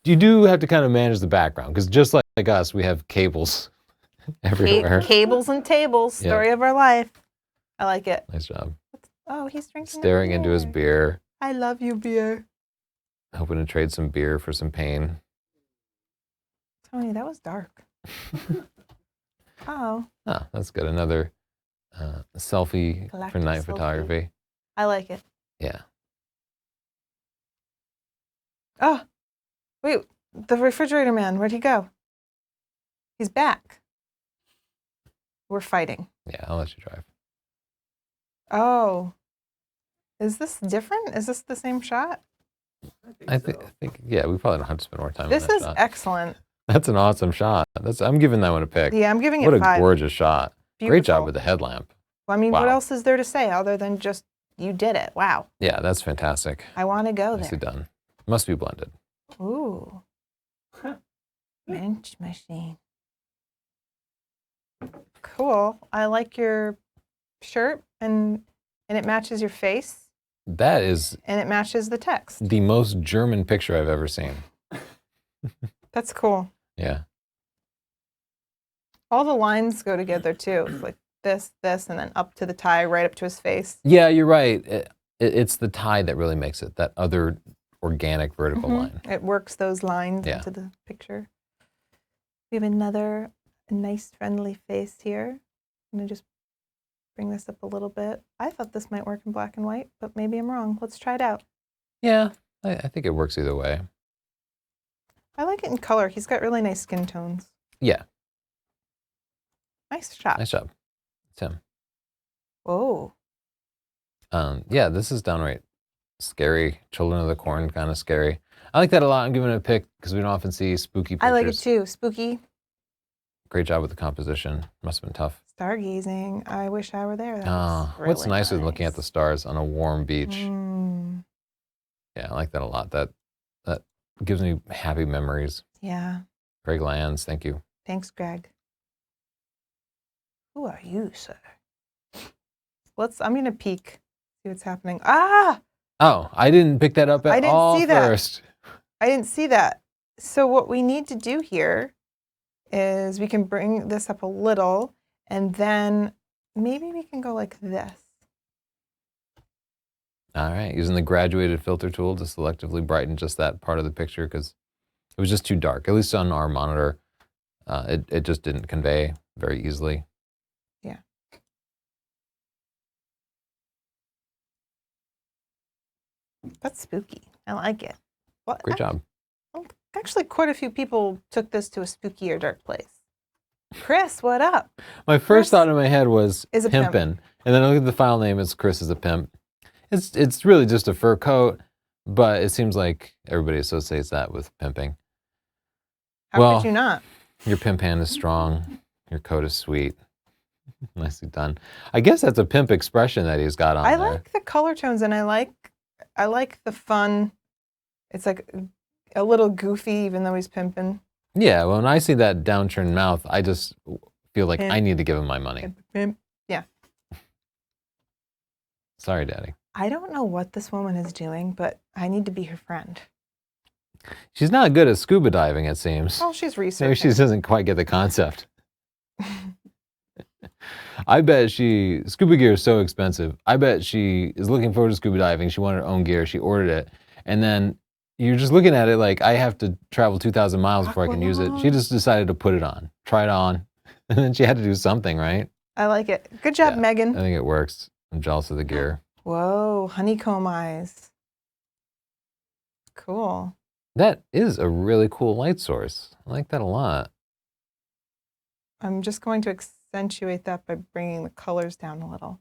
you do have to kind of manage the background because just like us, we have cables everywhere. Cables and tables. Yeah. Story of our life. I like it. Nice job. Oh, he's drinking a Staring into his beer. beer, I love you, beer. hoping to trade some beer for some pain. Tony, that was dark. Oh, That's good. Another selfie for Galactic night selfie. photography. I like it. Yeah. Oh, wait, the refrigerator man, where'd he go? He's back. We're fighting. Yeah, I'll let you drive. Oh, is this different? Is this the same shot? I think, yeah, we probably don't have to spend more time This on that is shot. excellent. That's an awesome shot. I'm giving that one a pick. Yeah, I'm giving What it a 5. gorgeous shot. Great Beautiful. job with the headlamp. I mean, what Wow. else is there to say other than just you did it? Wow. Yeah, that's fantastic. I want to go Nicely there. done. Must be blended. Ooh. Wrench machine. Cool. I like your shirt and it matches your face That is and it matches the text. the most German picture I've ever seen. That's cool. Yeah. All the lines go together too. It's like this, and then up to the tie, right up to his face. Yeah, you're right. It's the tie that really makes it, that other organic vertical Mhm. line. It works those lines Yeah. into the picture. We have another a nice friendly face here. I'm gonna just bring this up a little bit. I thought this might work in black and white, but maybe I'm wrong. Let's try it out. Yeah, I think it works either way. I like it in color. He's got really nice skin tones. Yeah, Nice shot. nice job. It's him. Whoa. Yeah, this is downright scary. Children of the Corn, kind of scary. I like that a lot. I'm giving it a pick because we don't often see spooky pictures. I like it too. Spooky. Great job with the composition. Must have been tough. Stargazing. I wish I were there. That was What's really nicer than looking at the nice. stars on a warm beach? Mm, Yeah, I like that a lot. That gives me happy memories. yeah. Greg Lands, thank you. Thanks, Greg. Who are you, sir? I'm gonna peek, see what's happening. Ah! Oh, I didn't pick that up I at didn't all see that. first. I didn't see that. So what we need to do here is we can bring this up a little, and then maybe we can go like this. All right, using the graduated filter tool to selectively brighten just that part of the picture because it was just too dark. At least on our monitor, it just didn't convey very easily. Yeah. That's spooky. I like it. Well, Great job. Actually, quite a few people took this to a spooky or dark place. Chris, what up? My first Chris thought in my head was is a pimp. pimpin', and then I look at the file name. It's Chris is a pimp. It's really just a fur coat, but it seems like everybody associates that with pimping. How Well, could you not? Your pimp hand is strong. Your coat is sweet. Nicely done. I guess that's a pimp expression that he's got on I there. like the color tones, and I like the fun. It's like a little goofy, even though he's pimping. Yeah, well, when I see that downturned mouth, I just feel like Pimp. I need to give him my money. Pimp. Yeah. Sorry, Daddy. I don't know what this woman is doing, but I need to be her friend. She's not good at scuba diving, it seems. Oh, she's researching. Maybe she doesn't quite get the concept. I bet scuba gear is so expensive. I bet she is looking forward to scuba diving. She wanted her own gear. She ordered it. And then you're just looking at it like, I have to travel 2,000 miles before I can use it. She just decided to put it on, try it on. And then she had to do something, right? I like it. Good job, Yeah. Megan. I think it works. I'm jealous of the gear. Whoa, honeycomb eyes. Cool. That is a really cool light source. I like that a lot. I'm just going to accentuate that by bringing the colors down a little.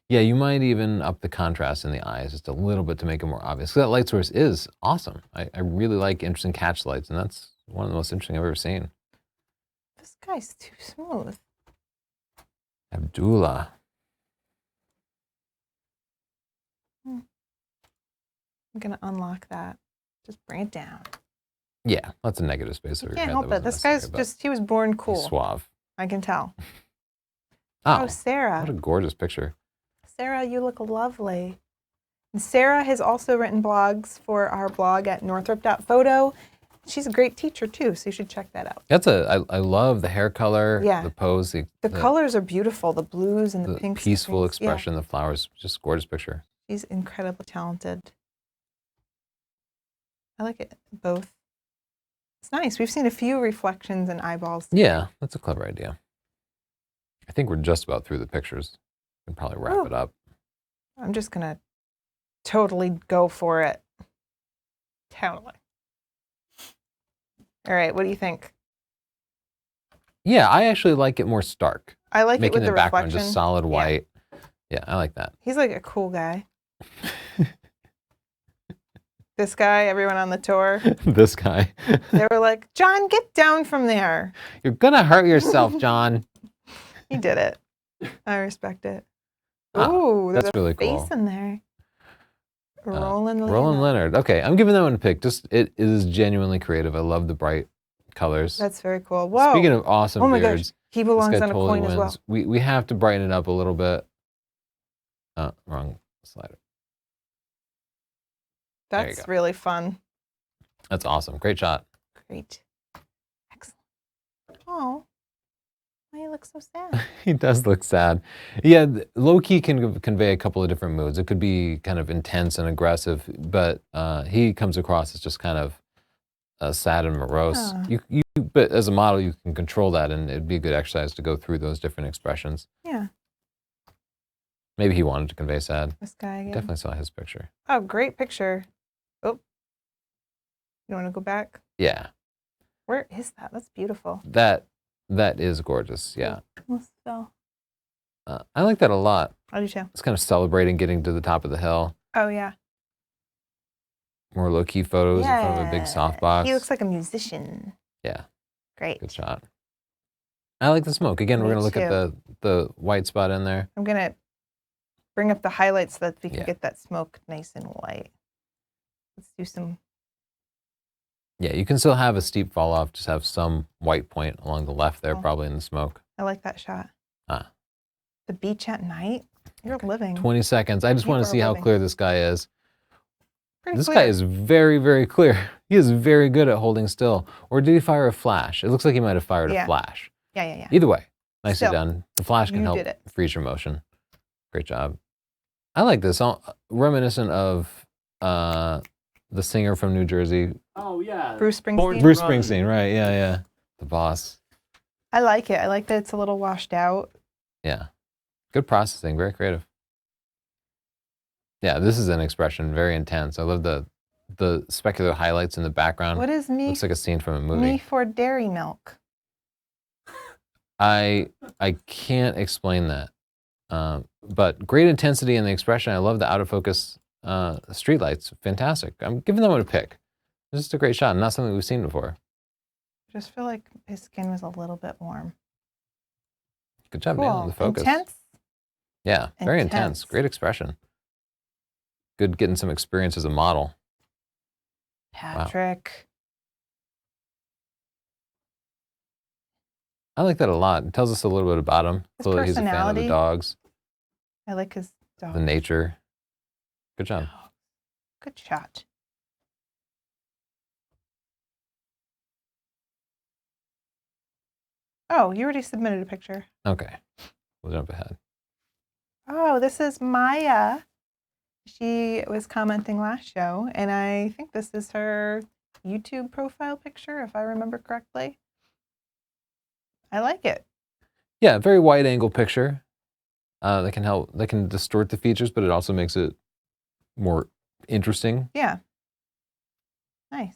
Yeah, you might even up the contrast in the eyes just a little bit to make it more obvious. 'Cause that light source is awesome. I really like interesting catch lights, and that's one of the most interesting I've ever seen. This guy's too smooth. Abdullah. I'm going to unlock that. Just bring it down. Yeah, that's a negative space over your Can't head. help That it. This wasn't guy's necessary, just, he was born but he's cool. suave. I can tell. Oh, Oh, Sarah. what a gorgeous picture. Sarah, you look lovely. And Sarah has also written blogs for our blog at northrop.photo. She's a great teacher too, so you should check that out. I love the hair color, Yeah. the pose, The colors are beautiful, the blues and the the pinks. and peaceful things. Yeah, expression, the flowers, just gorgeous picture. she's incredibly talented. I like it both. It's nice. We've seen a few reflections and eyeballs. Yeah, that's a clever idea. I think we're just about through the pictures. We can probably wrap Ooh. it up. I'm just going to totally go for it. Totally. All right, what do you think? Yeah, I actually like it more stark. I like it Making with the the background reflection. just solid Yeah. white. Yeah, I like that. He's like a cool guy. This guy, everyone on the tour, This guy. they were like, John, get down from there. You're gonna hurt yourself, John. He did it. I respect it. Ah, Ooh, there's that's a really face cool. in there. Roland Roland Leonard. Okay, I'm giving that one a pick. Just it is genuinely creative. I love the bright colors. That's very cool. Whoa. Speaking of awesome Oh my beards, gosh, he this belongs guy on a totally coin as well. wins. We have to brighten it up a little bit. Wrong slider. There you That's go. really fun. That's awesome. Great shot. Great. Excellent. Oh, why you look so sad? He does look sad. Yeah, low key can convey a couple of different moods. It could be kind of intense and aggressive, but he comes across as just kind of sad and morose. Huh. But as a model, you can control that, and it'd be a good exercise to go through those different expressions. Yeah, Maybe he wanted to convey sad. this guy again. Definitely saw his picture. Oh, great picture. Oh, you want to go back? Yeah, Where is that? That's beautiful. that is gorgeous. Yeah, Let's go. I like that a lot. I do too. It's kind of celebrating getting to the top of the hill. Oh yeah. More low-key photos in front of a big softbox. He looks like a musician. Yeah, Great. good shot. I like the smoke. Again, we're Me gonna look at the white spot in there. I'm gonna bring up the highlights so that we can Yeah. get that smoke nice and white. Let's do some. Yeah, you can still have a steep fall off. Just have some white point along the left there, Oh. probably in the smoke. I like that shot. Ah. The beach at night. You're living. 20 seconds. I just want to People are see how living. clear this guy is. Pretty This clear. guy is very, very clear. He is very good at holding still. Or did he fire a flash? It looks like he might have fired Yeah. a flash. Yeah. Either way, nicely Still, done. The flash can you help did it. freeze your motion. Great job. I like this. Reminiscent of the singer from New Jersey, Oh yeah. Bruce Springsteen. Born- Bruce Run. Springsteen, right? Yeah. The boss. I like it. I like that it's a little washed out. Yeah. Good processing, very creative. Yeah, this is an expression, very intense. I love the specular highlights in the background. What is me? Looks like a scene from a movie. Me for dairy milk. I can't explain that. But great intensity in the expression. I love the out of focus streetlights. Fantastic. I'm giving that one a pick. This is a great shot, not something we've seen before. I just feel like his skin was a little bit warm. Good job nailing Cool. the focus. Intense. Yeah, very intense. Intense. Great expression. Good getting some experience as a model. Patrick. I like that a lot. It tells us a little bit about him. His Clearly he's a fan of the personality. dogs, I like his dog. the nature. Good job. Good shot. Oh, you already submitted a picture. Okay, we'll jump ahead. Oh, this is Maya. She was commenting last show, and I think this is her YouTube profile picture, if I remember correctly. I like it. Yeah, very wide angle picture. That can distort the features, but it also makes it more interesting. Yeah. Nice.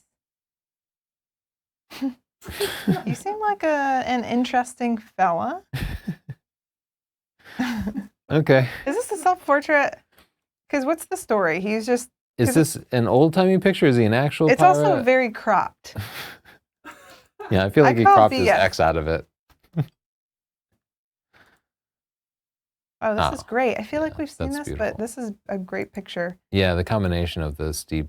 You seem like an interesting fella. Okay. Is this a self-portrait? Because what's the story? He's just, Is this an old-timey picture? Is he an actual it's pirate? also very cropped. Yeah, I feel like he call cropped his BS. X out of it. Oh, this is Oh, great. I feel like yeah, we've seen that's this, but beautiful. this is a great picture. Yeah, the combination of the steep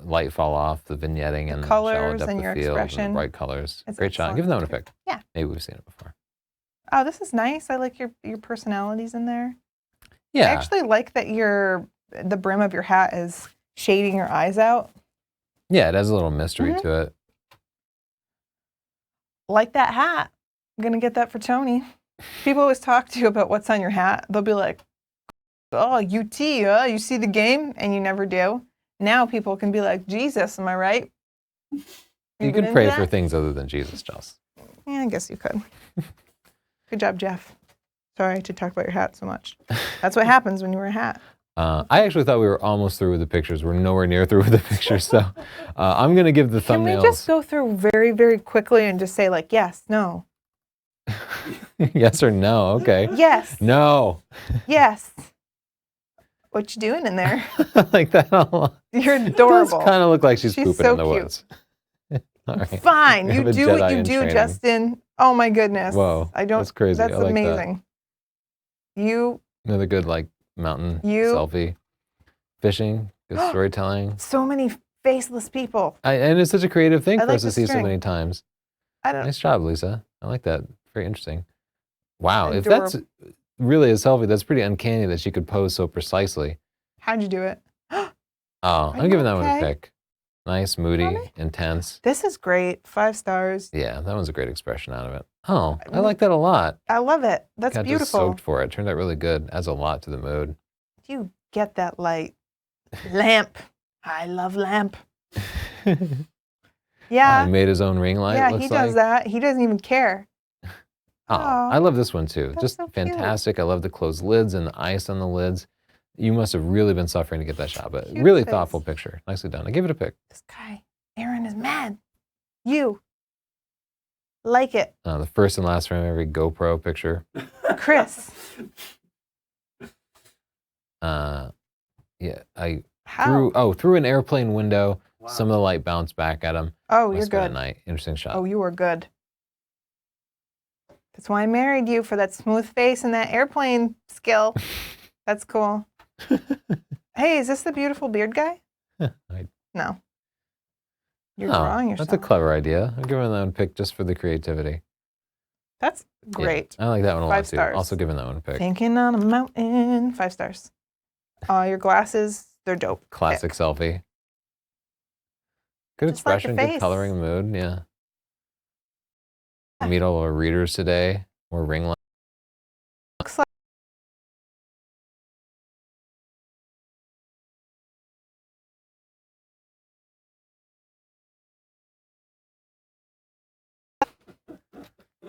light fall off, the vignetting, and shallow colors depth and of your field, and expression. the bright colors. It's Great shot. excellent. Give that one a pick. Yeah. Maybe we've seen it before. Oh, this is nice. I like your personalities in there. I Yeah. actually like that the brim of your hat is shading your eyes out. Yeah, it has a little mystery Mhm. to it. Like that hat. I'm gonna get that for Tony. People always talk to you about what's on your hat. They'll be like, "Oh, UT, you see the game," and you never do. Now people can be like, "Jesus, am I right?" You been could into pray that? for things other than Jesus, Joss. Yeah, I guess you could. Good job, Jeff. Sorry to talk about your hat so much. That's what happens when you wear a hat. I actually thought we were almost through with the pictures. We're nowhere near through with the pictures, so I'm going to give the Can thumbnails. we just go through very, very quickly and just say like, yes, no, Yes or no? Okay. yes, No. yes. What you doing in there? I like that a lot. You're It adorable. does kind of look like she's She's pooping so in the cute. woods. All right. Fine. We You have a do what Jedi you in do, training. Justin. Oh my goodness. Whoa, I don't. that's crazy. That's I like that. amazing. You Another good like mountain You- selfie. Fishing, good storytelling. so many faceless people. And it's such a creative thing I for like us to the see so string. many times. I don't. Nice job, Lisa. I like that. Very interesting. Wow, if Adorable. that's really a selfie, that's pretty uncanny that she could pose so precisely. How'd you do it? Oh, Are I'm you giving that one a okay? pick. Nice, moody, Mommy? intense. This is great. 5 stars. Yeah, that one's a great expression out of it. Oh, I Mm. like that a lot. I love it. That's Got just beautiful. soaked for it. Turned out really good. Adds a lot to the mood. You get that light. Lamp. I love lamp. Yeah. He made his own ring light. Yeah, looks he does like. that. He doesn't even care. Oh, Aw, I love this one too. that's Just so cute. fantastic. I love the closed lids and the ice on the lids. You must have really been suffering to get that shot, but Cute really face. thoughtful picture. Nicely done. I give it a pick. This guy, Aaron, is mad. You. Like it. The first and last frame of every GoPro picture. Chris. Yeah, I How? through an airplane window. Wow. Some of the light bounced back at him. Oh, you're Must've been a good. night. Interesting shot. Oh, you were good. That's why I married you, for that smooth face and that airplane skill. That's cool. Hey, is this the beautiful beard guy? No. You're drawing yourself. That's a clever idea. I'm giving that one a pick just for the creativity. That's Yeah, great. I like that one a lot 5 too. stars. Also giving that one a pick. Thinking on a mountain. 5 stars. Your glasses, they're dope. Classic Pick. selfie. Good Just like your expression, good face. coloring mood. Yeah. Meet all our readers today. More ring light. Looks like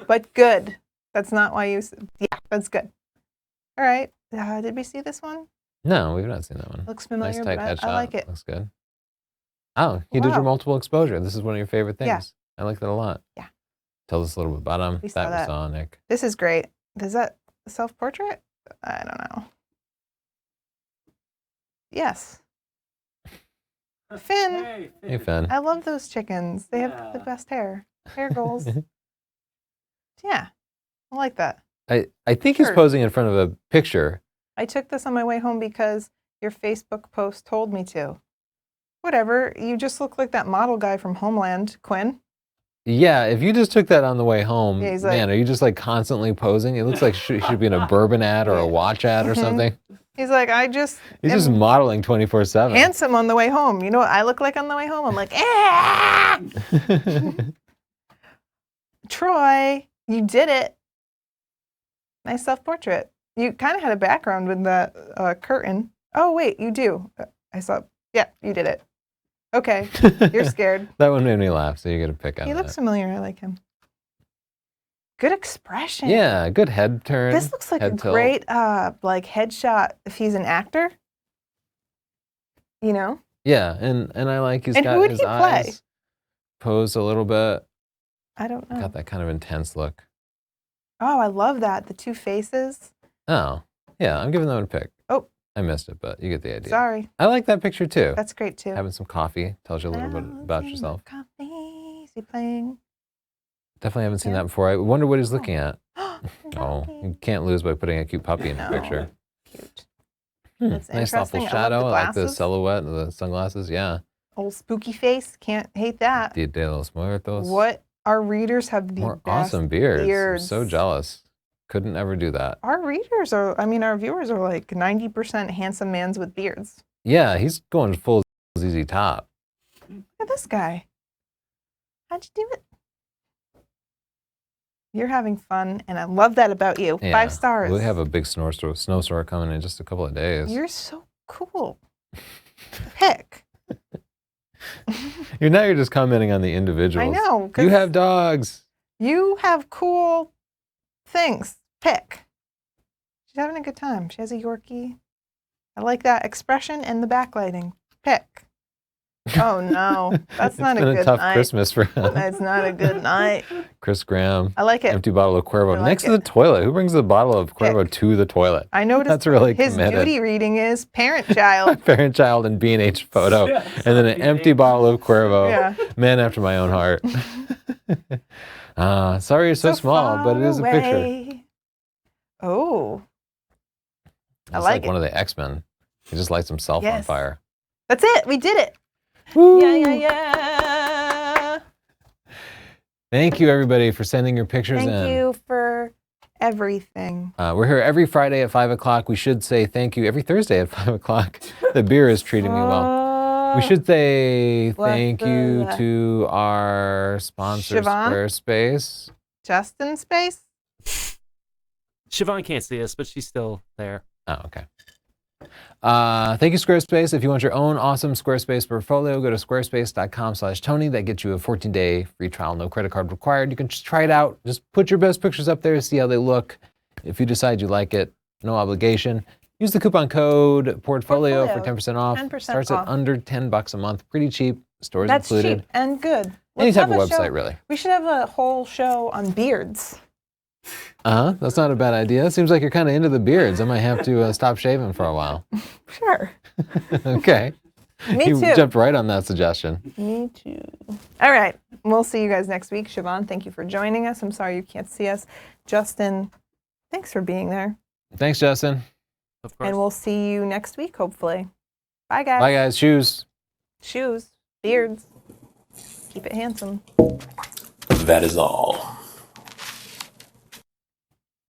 but good. That's not why you. Yeah, that's good. All right. Did we see this one? No, we've not seen that one. Looks Nice familiar, tight but headshot. I like it. Looks good. Oh, you did your Wow. multiple exposure. This is one of your favorite things. Yeah. I like that a lot. Yeah. Tell us a little bit about him. We saw That we that. saw, Nick. This is great. Is that self-portrait? I don't know. Yes. Finn. Hey, Hey, Finn. I love those chickens. They have the Yeah. best hair. Hair goals. Yeah. I like that. I think he's Sure. posing in front of a picture. I took this on my way home because your Facebook post told me to. Whatever. You just look like that model guy from Homeland, Quinn. Yeah, if you just took that on the way home, Yeah, he's man, like- are you just like constantly posing? It looks like he should be in a bourbon ad or a watch ad or Mhm. something. He's like, I just He's am just modeling 24/7. handsome on the way home. You know what I look like on the way home? I'm like, ah! Troy, you did it. Nice self-portrait. You kind of had a background with the curtain. Oh, wait, you do. I saw. Yeah, you did it. Okay, you're scared. That one made me laugh, so you get a pick on He that. looks familiar. I like him. Good expression. Yeah, good head turn. This looks like a head tilt. great like headshot if he's an actor. You know? Yeah, and I like he's And got who would his he play? eyes posed a little bit. I don't know. Got that kind of intense look. Oh, I love that. The 2 faces. Oh, yeah, I'm giving that one a pick. Oh. I missed it, but you get the idea. Sorry. I like that picture too. That's great too. Having some coffee tells you a little bit about yourself. Coffee. Is he playing? Definitely haven't seen Yeah. that before. I wonder what he's Oh. looking at. Oh, Puppy. you can't lose by putting a cute puppy in the No. picture. Cute. Nice That's thoughtful interesting. I love shadow. the I like the glasses. silhouette and the sunglasses. Yeah. Old spooky face. Can't hate that. Dia de los Muertos. What our readers have the More best awesome beards. I'm beards. so jealous. Couldn't ever do that. Our readers are, I mean, our viewers are like 90% handsome mans with beards. Yeah, he's going full ZZ Top. Look at this guy. How'd you do it? You're having fun, and I love that about you. Yeah. 5 stars. We have a big snowstorm coming in just a couple of days. You're so cool. Pick. You're just commenting on the I individuals. know. 'cause You have dogs. You have cool things. Pick. She's having a good time. She has a Yorkie. I like that expression and the backlighting. Pick. Oh no, that's not It's been a a good tough night. Christmas for That's not a good night. Chris Graham. I like it. Empty bottle of Cuervo I like next to it. the toilet. Who brings the bottle of Cuervo Pick. to the toilet? I noticed That's really his committed. duty reading is parent-child. Parent, child, and B&H photo, Yeah, and then an empty bottle of Cuervo. Yeah. Man after my own heart. Sorry you're so small, but it is a far picture. away. Oh, I It's like it. one of the X-Men. He just lights himself on Yes. fire. that's it. We did it. Woo! Yeah. Thank you, everybody, for sending your pictures in. Thank you for everything. We're here every Friday at 5 o'clock. We should say thank you every Thursday at 5 o'clock. The beer is treating me well. We should say What thank you the- to our sponsor, Siobhan? Squarespace. Justin Space. Siobhan can't see us, but she's still there. Oh, okay. Thank you, Squarespace. If you want your own awesome Squarespace portfolio, go to squarespace.com/Tony. That gets you a 14-day free trial, no credit card required. You can just try it out. Just put your best pictures up there, see how they look. If you decide you like it, no obligation. Use the coupon code portfolio for 10% off. 10% Starts off. at under $10 a month. Pretty cheap. Stores That's included. cheap and good. Any Let's type have of a show- website, really. We should have a whole show on beards. That's not a bad idea. Seems like you're kind of into the beards. I might have to stop shaving for a while. Sure. Okay. Me You too. jumped right on that suggestion. Me too. All right. We'll see you guys next week. Siobhan, thank you for joining us. I'm sorry you can't see us. Justin, thanks for being there. Thanks, Justin. Of course. And we'll see you next week, hopefully. Bye, guys. Bye, guys. Shoes. Shoes, beards. Keep it handsome. That is all.